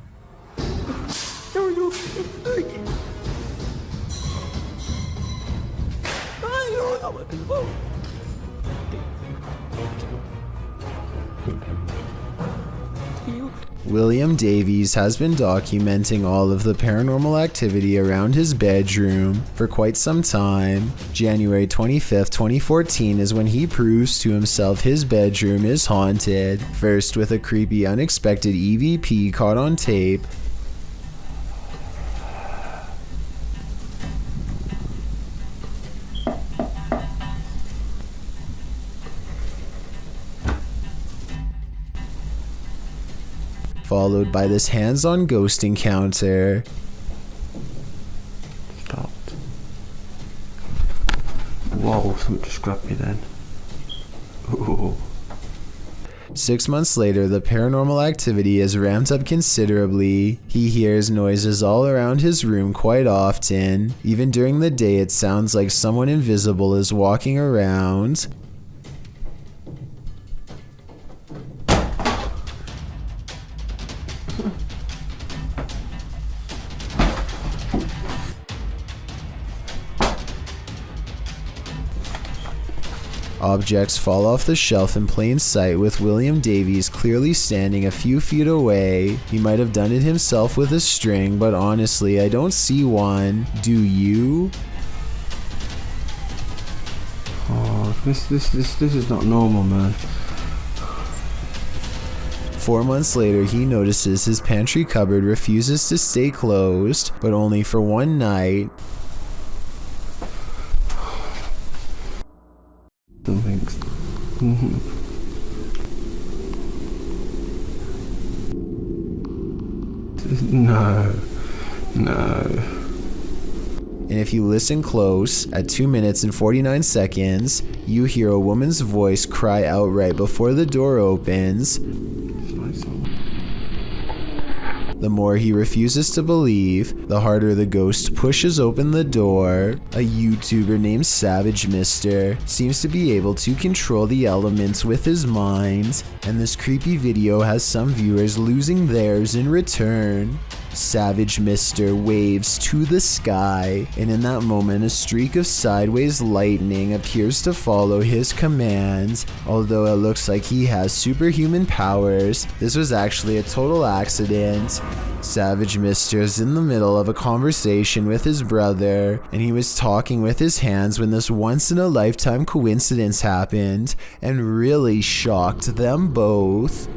William Davies has been documenting all of the paranormal activity around his bedroom for quite some time. January 25th, 2014 is when he proves to himself his bedroom is haunted, first with a creepy unexpected EVP caught on tape, followed by this hands-on ghost encounter. Stopped. Whoa, something just grabbed me then. Ooh. 6 months later, the paranormal activity is ramped up considerably. He hears noises all around his room quite often. Even during the day, it sounds like someone invisible is walking around. Objects fall off the shelf in plain sight, with William Davies clearly standing a few feet away. He might have done it himself with a string, but honestly, I don't see one. Do you? Oh, this is not normal, man. 4 months later, he notices his pantry cupboard refuses to stay closed, but only for one night. Something's... No. And if you listen close, at 2 minutes and 49 seconds, you hear a woman's voice cry out right before the door opens. The more he refuses to believe, the harder the ghost pushes open the door. A YouTuber named Savage Mister seems to be able to control the elements with his mind, and this creepy video has some viewers losing theirs in return. Savage Mister waves to the sky, and in that moment a streak of sideways lightning appears to follow his commands. Although it looks like he has superhuman powers, this was actually a total accident. Savage Mister is in the middle of a conversation with his brother, and he was talking with his hands when this once-in-a-lifetime coincidence happened, and really shocked them both.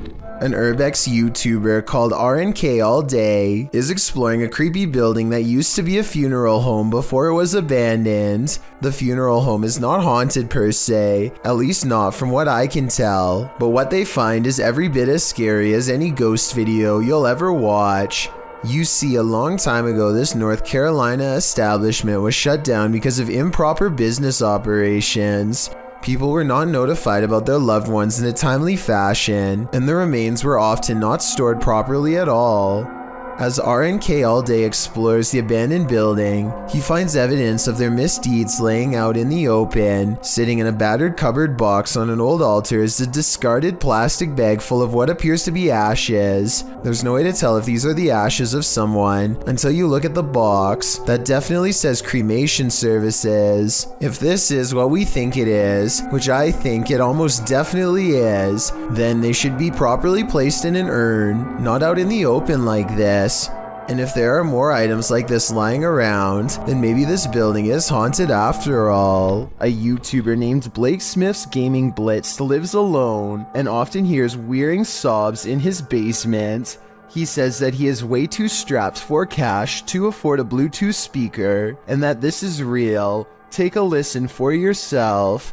An Urbex YouTuber called RNK All Day is exploring a creepy building that used to be a funeral home before it was abandoned. The funeral home is not haunted per se, at least not from what I can tell, but what they find is every bit as scary as any ghost video you'll ever watch. You see, a long time ago, this North Carolina establishment was shut down because of improper business operations. People were not notified about their loved ones in a timely fashion, and the remains were often not stored properly at all. As RNK All Day explores the abandoned building, he finds evidence of their misdeeds laying out in the open. Sitting in a battered cupboard box on an old altar is a discarded plastic bag full of what appears to be ashes. There's no way to tell if these are the ashes of someone until you look at the box. That definitely says cremation services. If this is what we think it is, which I think it almost definitely is, then they should be properly placed in an urn, not out in the open like this. And if there are more items like this lying around, then maybe this building is haunted after all. A YouTuber named Blake Smith's Gaming Blitz lives alone and often hears wearing sobs in his basement. He says that he is way too strapped for cash to afford a Bluetooth speaker, and that this is real. Take a listen for yourself.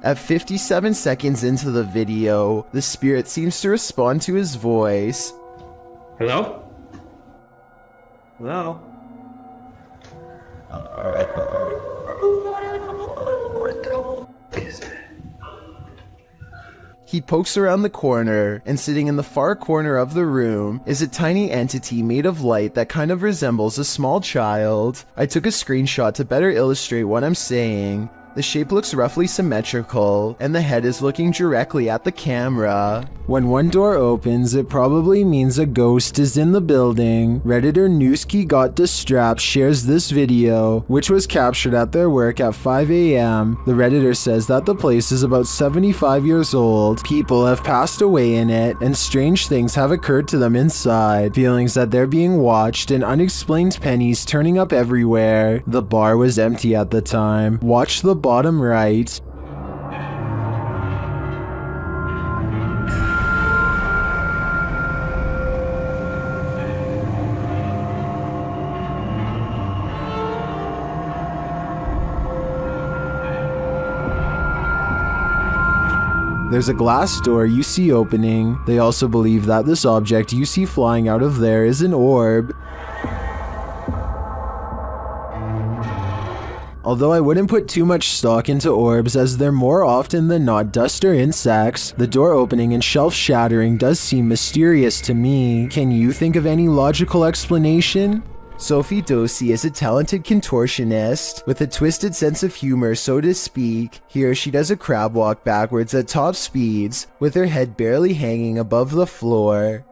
At 57 seconds into the video, the spirit seems to respond to his voice. Hello? Hello? He pokes around the corner, and sitting in the far corner of the room is a tiny entity made of light that kind of resembles a small child. I took a screenshot to better illustrate what I'm saying. The shape looks roughly symmetrical, and the head is looking directly at the camera. When one door opens, it probably means a ghost is in the building. Redditor Newski Got Distrapped shares this video, which was captured at their work at 5 a.m. The Redditor says that the place is about 75 years old. People have passed away in it, and strange things have occurred to them inside. Feelings that they're being watched, and unexplained pennies turning up everywhere. The bar was empty at the time. Watch the bottom right. There's a glass door you see opening. They also believe that this object you see flying out of there is an orb. Although I wouldn't put too much stock into orbs, as they're more often than not dust or insects, the door opening and shelf shattering does seem mysterious to me. Can you think of any logical explanation? Sophie Dosey is a talented contortionist with a twisted sense of humor, so to speak. Here she does a crab walk backwards at top speeds, with her head barely hanging above the floor.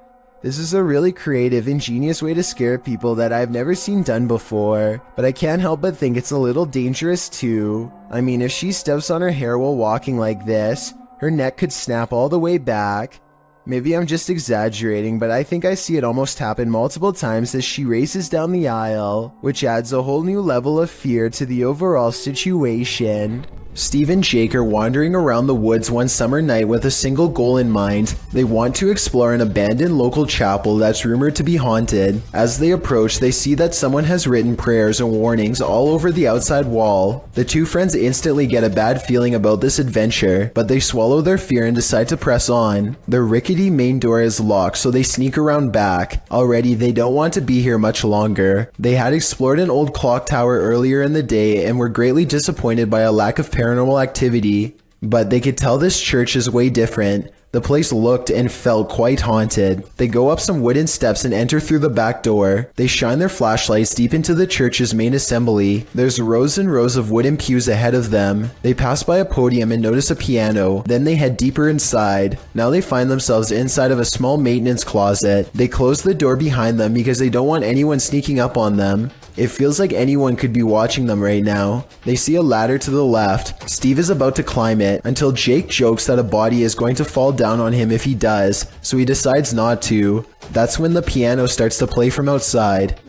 This is a really creative, ingenious way to scare people that I've never seen done before, but I can't help but think it's a little dangerous too. I mean, if she steps on her hair while walking like this, her neck could snap all the way back. Maybe I'm just exaggerating, but I think I see it almost happen multiple times as she races down the aisle, which adds a whole new level of fear to the overall situation. Steve and Jake are wandering around the woods one summer night with a single goal in mind. They want to explore an abandoned local chapel that's rumored to be haunted. As they approach, they see that someone has written prayers and warnings all over the outside wall. The two friends instantly get a bad feeling about this adventure, but they swallow their fear and decide to press on. The rickety main door is locked, so they sneak around back. Already, they don't want to be here much longer. They had explored an old clock tower earlier in the day and were greatly disappointed by a lack of paranormal activity, but they could tell this church is way different. The place looked and felt quite haunted. They go up some wooden steps and enter through the back door. They shine their flashlights deep into the church's main assembly. There's rows and rows of wooden pews ahead of them. They pass by a podium and notice a piano. Then they head deeper inside. Now they find themselves inside of a small maintenance closet. They close the door behind them because they don't want anyone sneaking up on them. It feels like anyone could be watching them right now. They see a ladder to the left. Steve is about to climb it until Jake jokes that a body is going to fall down on him if he does, so he decides not to. That's when the piano starts to play from outside.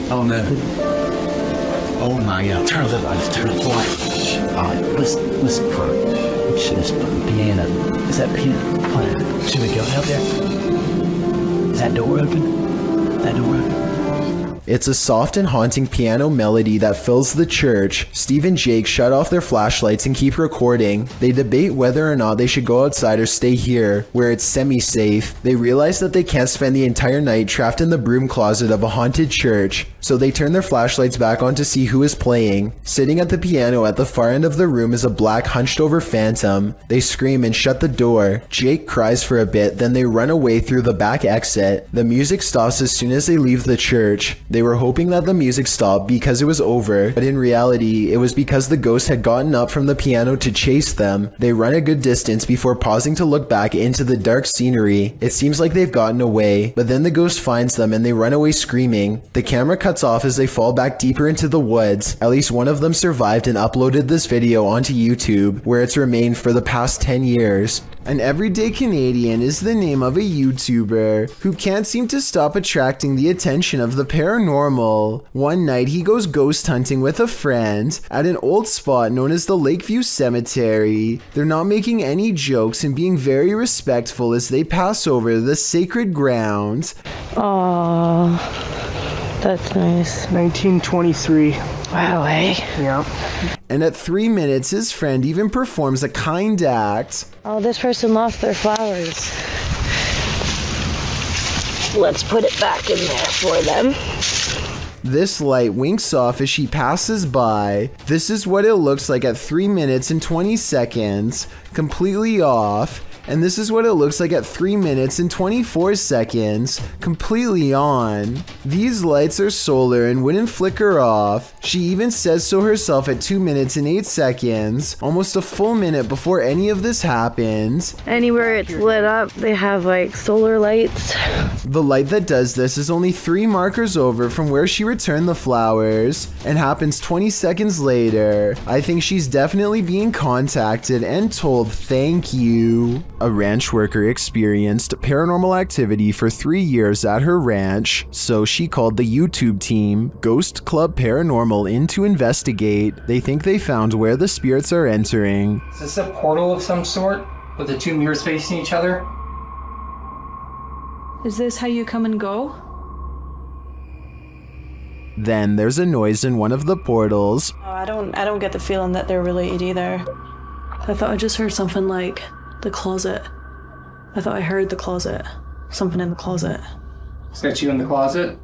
Oh no. Oh my god. Turn the lights, turn the lights. Alright, listen for it. This piano. Is that piano playing? Should we go out there? Is that door open? That door open? It's a soft and haunting piano melody that fills the church. Steve and Jake shut off their flashlights and keep recording. They debate whether or not they should go outside or stay here, where it's semi-safe. They realize that they can't spend the entire night trapped in the broom closet of a haunted church, so they turn their flashlights back on to see who is playing. Sitting at the piano at the far end of the room is a black hunched over phantom. They scream and shut the door. Jake cries for a bit, then they run away through the back exit. The music stops as soon as they leave the church. They were hoping that the music stopped because it was over, but in reality, it was because the ghost had gotten up from the piano to chase them. They run a good distance before pausing to look back into the dark scenery. It seems like they've gotten away, but then the ghost finds them and they run away screaming. The camera cuts off as they fall back deeper into the woods. At least one of them survived and uploaded this video onto YouTube, where it's remained for the past 10 years. An everyday Canadian is the name of a YouTuber who can't seem to stop attracting the attention of the paranormal. One night he goes ghost hunting with a friend at an old spot known as the Lakeview Cemetery. They're not making any jokes and being very respectful as they pass over the sacred ground. Aww, that's nice. 1923. Wow, eh? Yeah. And at 3 minutes, his friend even performs a kind act. Oh, this person lost their flowers. Let's put it back in there for them. This light winks off as she passes by. This is what it looks like at 3 minutes and 20 seconds, completely off. And this is what it looks like at 3 minutes and 24 seconds, completely on. These lights are solar and wouldn't flicker off. She even says so herself at 2 minutes and 8 seconds, almost a full minute before any of this happens. Anywhere it's lit up, they have like solar lights. The light that does this is only 3 markers over from where she returned the flowers and happens 20 seconds later. I think she's definitely being contacted and told thank you. A ranch worker experienced paranormal activity for 3 years at her ranch, so she called the YouTube team Ghost Club Paranormal in to investigate. They think they found where the spirits are entering. Is this a portal of some sort with the 2 mirrors facing each other? Is this how you come and go? Then there's a noise in one of the portals. Oh, I don't get the feeling that they're related either. I thought I just heard something like the closet. I thought I heard the closet. Something in the closet. Is that you in the closet?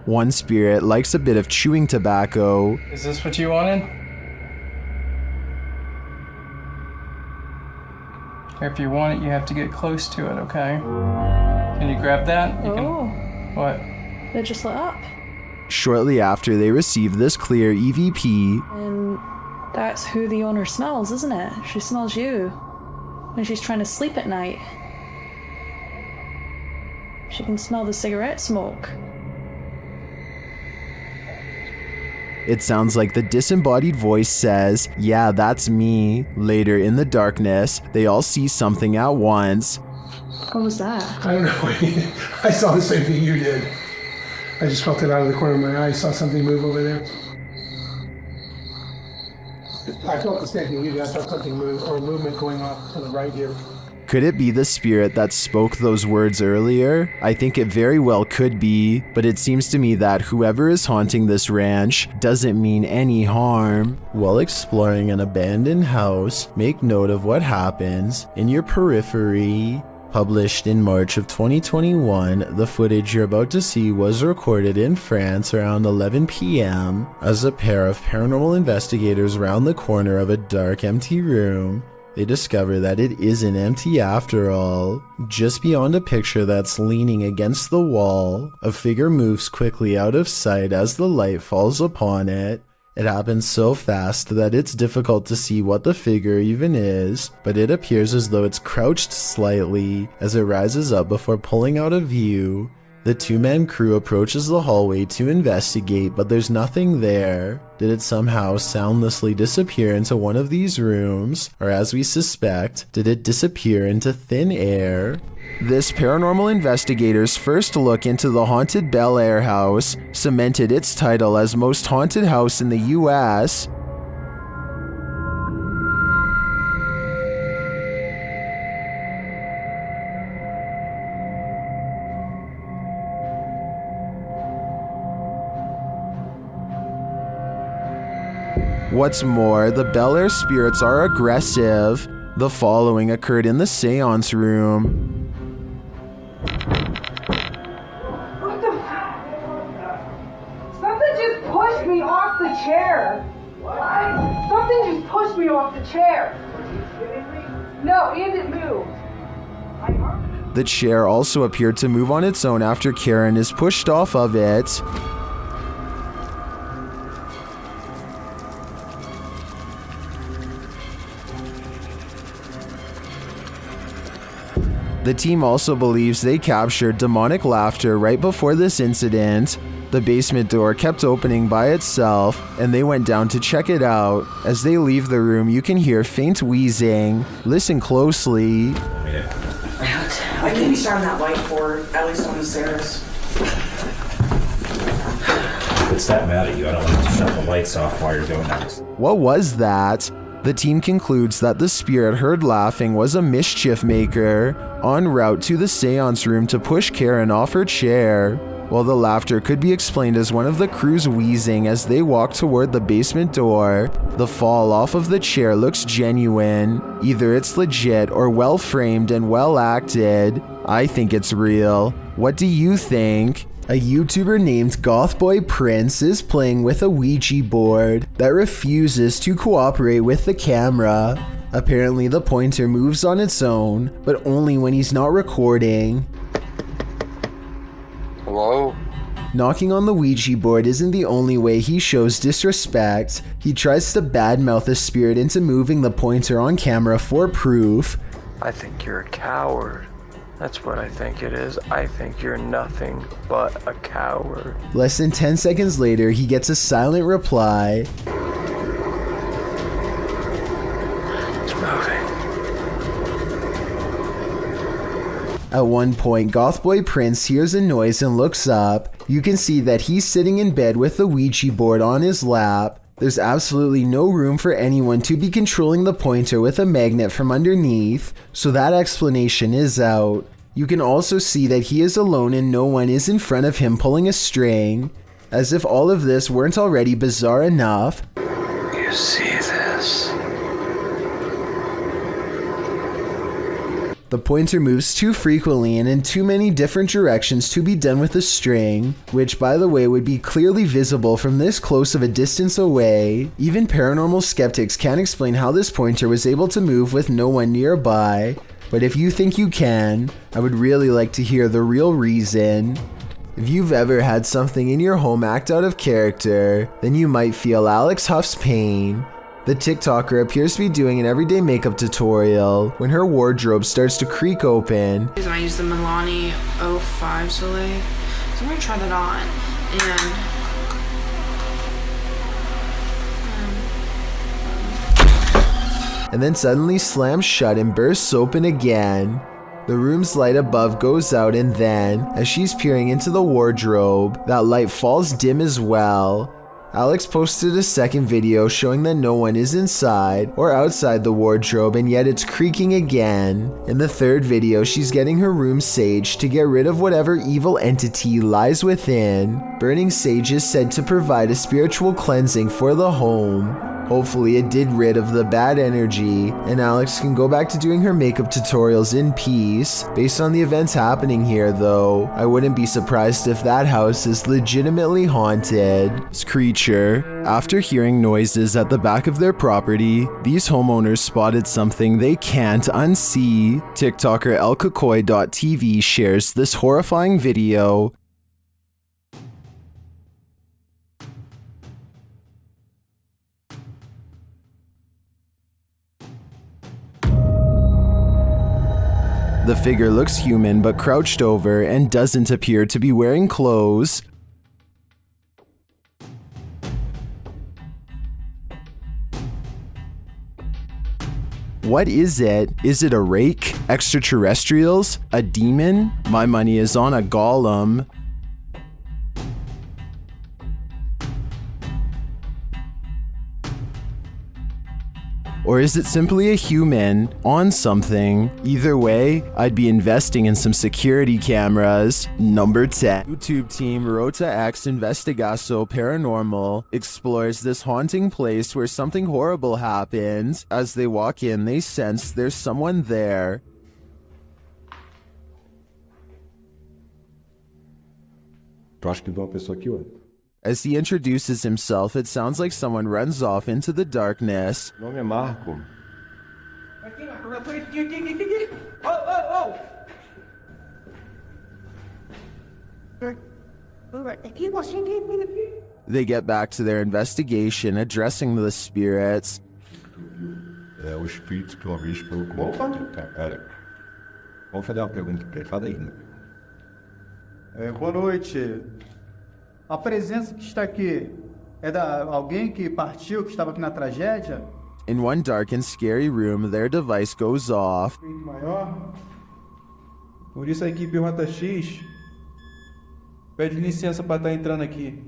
One spirit likes a bit of chewing tobacco. Is this what you wanted? If you want it, you have to get close to it, okay? Can you grab that? You can... What? It just lit up. Shortly after they receive this clear EVP, And that's who the owner smells, isn't it? She smells you when she's trying to sleep at night. She can smell the cigarette smoke. it sounds like the disembodied voice says, "Yeah, that's me." Later in the darkness, they all see something at once. What was that? I don't know. I saw the same thing you did. I just felt it out of the corner of my eye. I saw something move over there. I felt the same thing you did. I felt something move, or a movement going off to the right here. Could it be the spirit that spoke those words earlier? I think it very well could be, but it seems to me that whoever is haunting this ranch doesn't mean any harm. While exploring an abandoned house, make note of what happens in your periphery. Published in March of 2021, the footage you're about to see was recorded in France around 11 p.m. as a pair of paranormal investigators round the corner of a dark, empty room. They discover that it isn't empty after all. Just beyond a picture that's leaning against the wall, a figure moves quickly out of sight as the light falls upon it. It happens so fast that it's difficult to see what the figure even is, but it appears as though it's crouched slightly as it rises up before pulling out of view. The two-man crew approaches the hallway to investigate, but there's nothing there. Did it somehow soundlessly disappear into one of these rooms? Or as we suspect, did it disappear into thin air? This paranormal investigator's first look into the haunted Bellaire house cemented its title as most haunted house in the US. What's more, the Bellaire spirits are aggressive. The following occurred in the seance room. What the fuck? Something just pushed me off the chair. What? Something just pushed me off the chair. Are you kidding me? No, and it moved. The chair also appeared to move on its own after Karen is pushed off of it. The team also believes they captured demonic laughter right before this incident. The basement door kept opening by itself, and they went down to check it out. As they leave the room, you can hear faint wheezing. Listen closely. I can be on that light for at least on the stairs. If it's that mad at you, I don't want to shut the lights off while you're doing that. What was that? The team concludes that the spirit heard laughing was a mischief maker en route to the seance room to push Karen off her chair. While the laughter could be explained as one of the crew's wheezing as they walk toward the basement door, the fall off of the chair looks genuine. Either it's legit or well framed and well acted. I think it's real. What do you think? A YouTuber named Gothboy Prince is playing with a Ouija board that refuses to cooperate with the camera. Apparently the pointer moves on its own, but only when he's not recording. Hello? Knocking on the Ouija board isn't the only way he shows disrespect. He tries to badmouth a spirit into moving the pointer on camera for proof. I think you're a coward. That's what I think it is. I think you're nothing but a coward. Less than 10 seconds later, he gets a silent reply. It's moving. At one point, Gothboy Prince hears a noise and looks up. You can see that he's sitting in bed with the Ouija board on his lap. There's absolutely no room for anyone to be controlling the pointer with a magnet from underneath, so that explanation is out. You can also see that he is alone and no one is in front of him pulling a string. As if all of this weren't already bizarre enough. You see this? The pointer moves too frequently and in too many different directions to be done with a string, which by the way would be clearly visible from this close of a distance away. Even paranormal skeptics can't explain how this pointer was able to move with no one nearby, but if you think you can, I would really like to hear the real reason. If you've ever had something in your home act out of character, then you might feel Alex Huff's pain. The TikToker appears to be doing an everyday makeup tutorial when her wardrobe starts to creak open. And I use the Milani 05 Soleil. So I'm gonna try that on. And then suddenly slams shut and bursts open again. The room's light above goes out, and then, as she's peering into the wardrobe, that light falls dim as well. Alex posted a second video showing that no one is inside or outside the wardrobe, and yet it's creaking again. In the third video, she's getting her room saged to get rid of whatever evil entity lies within. Burning sage is said to provide a spiritual cleansing for the home. Hopefully it did rid of the bad energy, and Alex can go back to doing her makeup tutorials in peace. Based on the events happening here though, I wouldn't be surprised if that house is legitimately haunted. This creature, after hearing noises at the back of their property, these homeowners spotted something they can't unsee. TikToker elkakoi.tv shares this horrifying video. The figure looks human but crouched over and doesn't appear to be wearing clothes. What is it? Is it a rake? Extraterrestrials? A demon? My money is on a golem. Or is it simply a human on something? Either way, I'd be investing in some security cameras. Number 10. YouTube team Rota X Investigaso Paranormal explores this haunting place where something horrible happens. As they walk in, they sense there's someone there. Tu acha que viu uma pessoa aqui, ué? As he introduces himself, it sounds like someone runs off into the darkness. Meu nome é Marco. They get back to their investigation, addressing the spirits. É o espírito que uma vez falou com... Opa, cara. Vamos fazer uma pergunta pra ele. Fala aí, né? Boa noite. A presença que está aqui é da alguém que partiu, que estava aqui na tragédia? In one dark and scary room, their device goes off. Maior. Por isso a equipe Rota X pede licença para estar entrando aqui.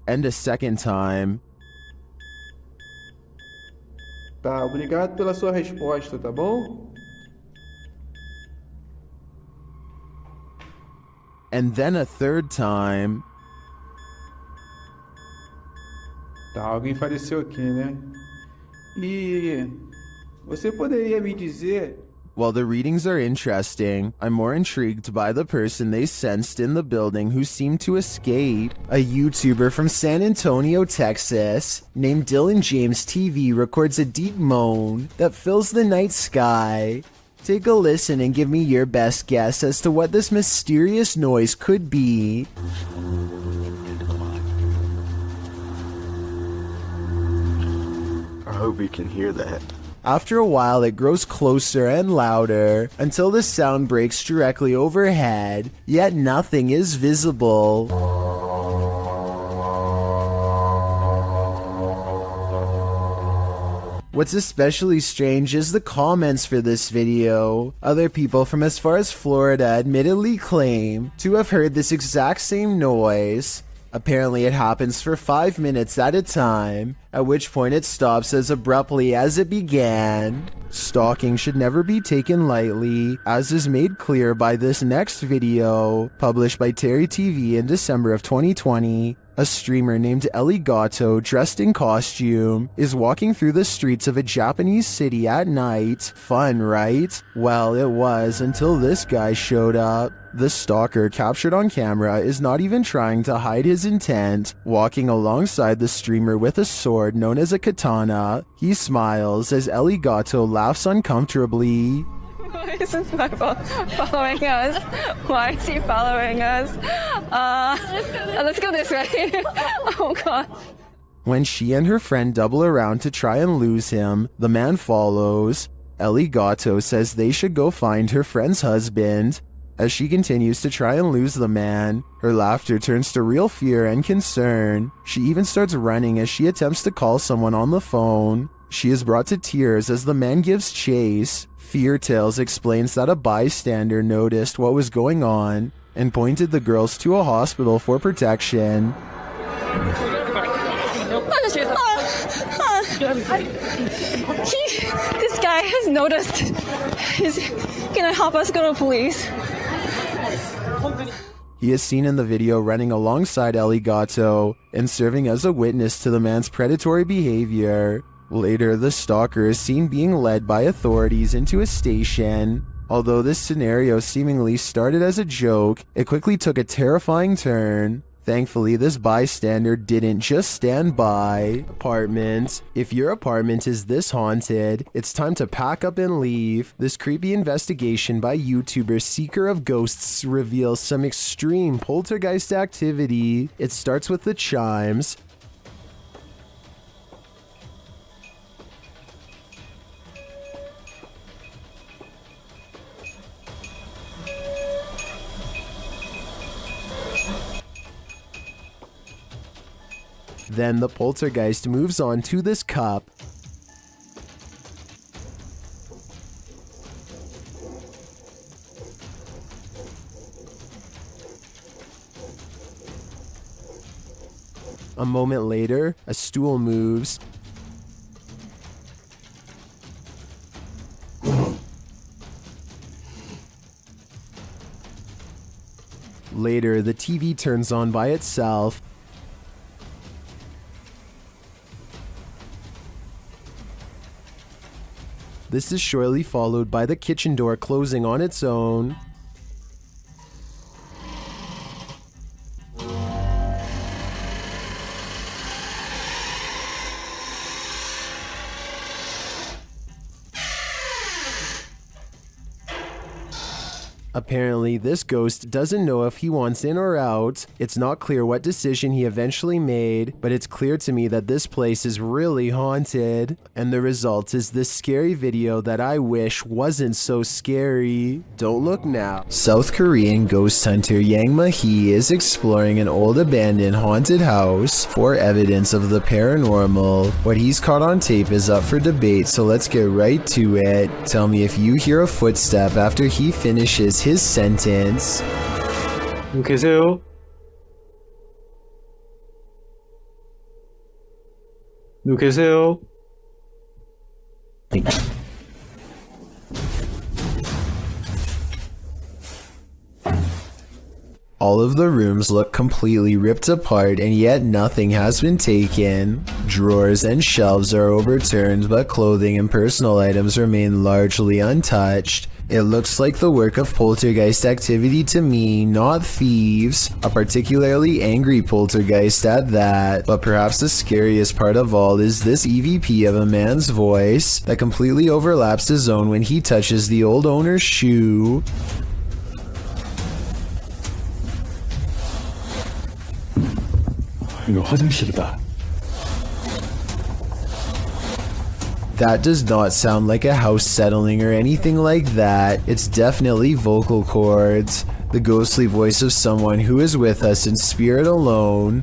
And a second time. Tá, obrigado pela sua resposta, tá bom? And then a third time. Tá, alguém faleceu aqui, né? E você poderia me dizer... While the readings are interesting, I'm more intrigued by the person they sensed in the building who seemed to escape. A YouTuber from San Antonio, Texas, named Dylan James TV records a deep moan that fills the night sky. Take a listen and give me your best guess as to what this mysterious noise could be. I hope you can hear that. After a while, it grows closer and louder until the sound breaks directly overhead, yet nothing is visible. What's especially strange is the comments for this video. Other people from as far as Florida admittedly claim to have heard this exact same noise. Apparently it happens for 5 minutes at a time, at which point it stops as abruptly as it began. Stalking should never be taken lightly, as is made clear by this next video, published by Terry TV in December of 2020. A streamer named Ellie Gatto, dressed in costume, is walking through the streets of a Japanese city at night. Fun, right? Well, it was until this guy showed up. The stalker, captured on camera, is not even trying to hide his intent, walking alongside the streamer with a sword known as a katana. He smiles as Ellie Gatto laughs uncomfortably. Why is this guy following us? Why is he following us? Let's go this way. Oh god. When she and her friend double around to try and lose him, the man follows. Ellie Gatto says they should go find her friend's husband. As she continues to try and lose the man, her laughter turns to real fear and concern. She even starts running as she attempts to call someone on the phone. She is brought to tears as the man gives chase. Fear Tales explains that a bystander noticed what was going on and pointed the girls to a hospital for protection. This guy has noticed. He's gonna help us go to police. He is seen in the video running alongside Ellie Gatto and serving as a witness to the man's predatory behavior. Later, the stalker is seen being led by authorities into a station. Although this scenario seemingly started as a joke, it quickly took a terrifying turn. Thankfully, this bystander didn't just stand by. Apartment. If your apartment is this haunted, it's time to pack up and leave. This creepy investigation by YouTuber Seeker of Ghosts reveals some extreme poltergeist activity. It starts with the chimes. Then the poltergeist moves on to this cup. A moment later, a stool moves. Later, the TV turns on by itself. This is shortly followed by the kitchen door closing on its own. Apparently, this ghost doesn't know if he wants in or out. It's not clear what decision he eventually made, but it's clear to me that this place is really haunted. And the result is this scary video that I wish wasn't so scary. Don't look now. South Korean ghost hunter Yang Ma-hee is exploring an old abandoned haunted house for evidence of the paranormal. What he's caught on tape is up for debate, so let's get right to it. Tell me if you hear a footstep after he finishes his sentence. 계세요? 누구 계세요? All of the rooms look completely ripped apart, and yet nothing has been taken. Drawers and shelves are overturned, but clothing and personal items remain largely untouched. It looks like the work of poltergeist activity to me, not thieves. A particularly angry poltergeist at that. But perhaps the scariest part of all is this EVP of a man's voice that completely overlaps his own when he touches the old owner's shoe. 이거 화장실이다. That does not sound like a house settling or anything like that. It's definitely vocal cords. The ghostly voice of someone who is with us in spirit alone.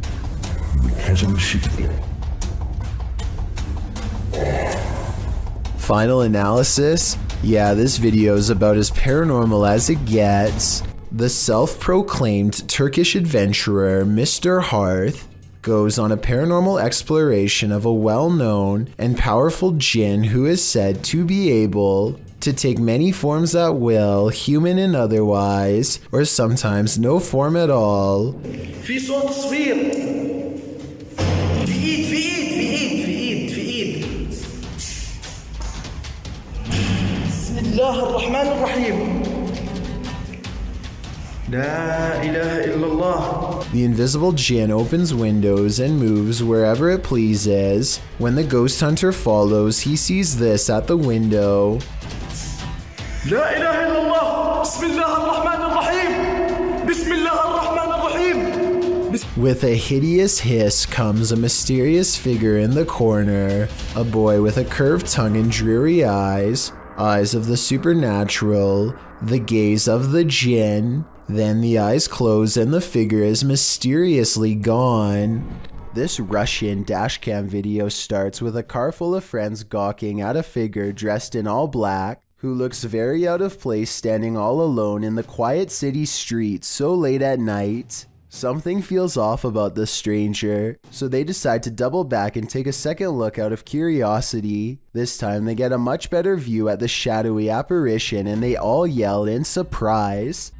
Final analysis? Yeah, this video is about as paranormal as it gets. The self-proclaimed Turkish adventurer Mr. Hearth goes on a paranormal exploration of a well-known and powerful jinn who is said to be able to take many forms at will, human and otherwise, or sometimes no form at all. في صوت تصوير. في ايد. بسم الله الرحمن الرحيم. لا إله إلا الله. The invisible jinn opens windows and moves wherever it pleases. When the ghost hunter follows, he sees this at the window. لا إله إلا الله. بسم الله الرحمن الرحيم. بسم الله الرحمن الرحيم. With a hideous hiss comes a mysterious figure in the corner, a boy with a curved tongue and dreary eyes of the supernatural, the gaze of the jinn. Then the eyes close and the figure is mysteriously gone. This Russian dashcam video starts with a car full of friends gawking at a figure dressed in all black, who looks very out of place standing all alone in the quiet city streets so late at night. Something feels off about the stranger, so they decide to double back and take a second look out of curiosity. This time they get a much better view at the shadowy apparition and they all yell in surprise.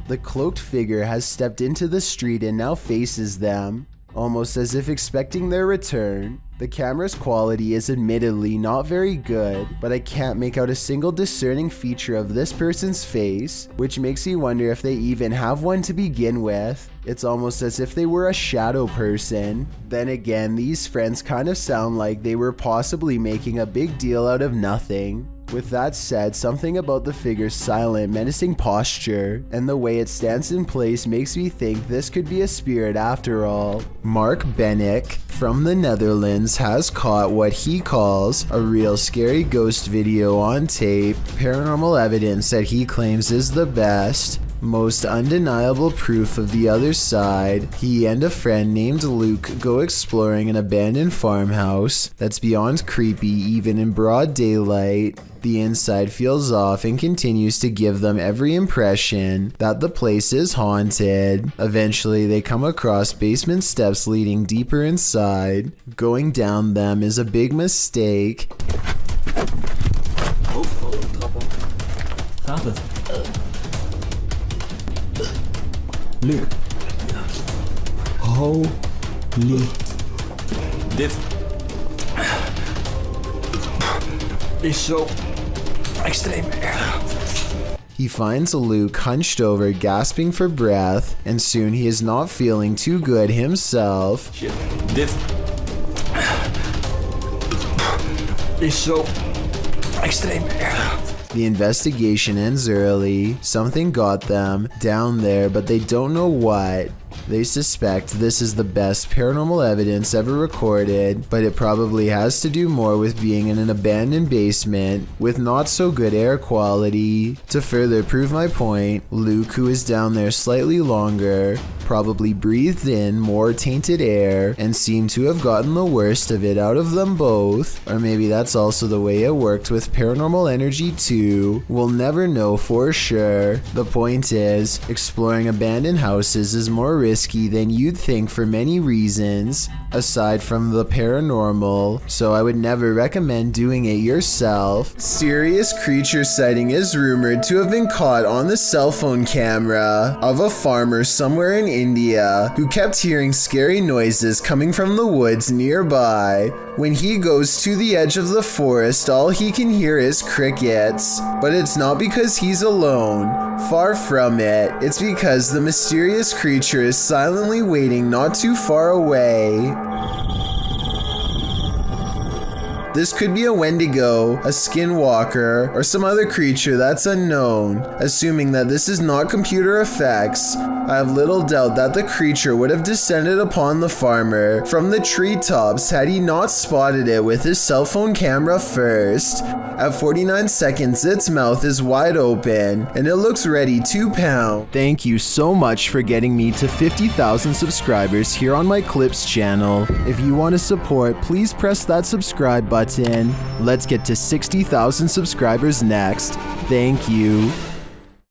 The cloaked figure has stepped into the street and now faces them, almost as if expecting their return. The camera's quality is admittedly not very good, but I can't make out a single discerning feature of this person's face, which makes me wonder if they even have one to begin with. It's almost as if they were a shadow person. Then again, these friends kind of sound like they were possibly making a big deal out of nothing. With that said, something about the figure's silent, menacing posture and the way it stands in place makes me think this could be a spirit after all. Mark Bennick from the Netherlands has caught what he calls a real scary ghost video on tape, paranormal evidence that he claims is the best, most undeniable proof of the other side. He and a friend named Luke go exploring an abandoned farmhouse that's beyond creepy even in broad daylight. The inside feels off and continues to give them every impression that the place is haunted. Eventually, they come across basement steps leading deeper inside. Going down them is a big mistake. happened? Luke. Holy. This is so extreme. He finds Luke hunched over, gasping for breath, and soon he is not feeling too good himself. Shit. This is so extreme. The investigation ends early. Something got them down there, but they don't know what. They suspect this is the best paranormal evidence ever recorded, but it probably has to do more with being in an abandoned basement with not so good air quality. To further prove my point, Luke, who is down there slightly longer, probably breathed in more tainted air and seemed to have gotten the worst of it out of them both. Or maybe that's also the way it worked with paranormal energy too. We'll never know for sure. The point is, exploring abandoned houses is more risky than you'd think for many reasons, aside from the paranormal, so I would never recommend doing it yourself. Mysterious creature sighting is rumored to have been caught on the cell phone camera of a farmer somewhere in India who kept hearing scary noises coming from the woods nearby. When he goes to the edge of the forest, all he can hear is crickets. But it's not because he's alone. Far from it. It's because the mysterious creature is silently waiting not too far away. This could be a Wendigo, a skinwalker, or some other creature that's unknown. Assuming that this is not computer effects, I have little doubt that the creature would have descended upon the farmer from the treetops had he not spotted it with his cell phone camera first. At 49 seconds, its mouth is wide open, and it looks ready to pound. Thank you so much for getting me to 50,000 subscribers here on my Clips channel. If you want to support, please press that subscribe button. Let's get to 60,000 subscribers next. Thank you.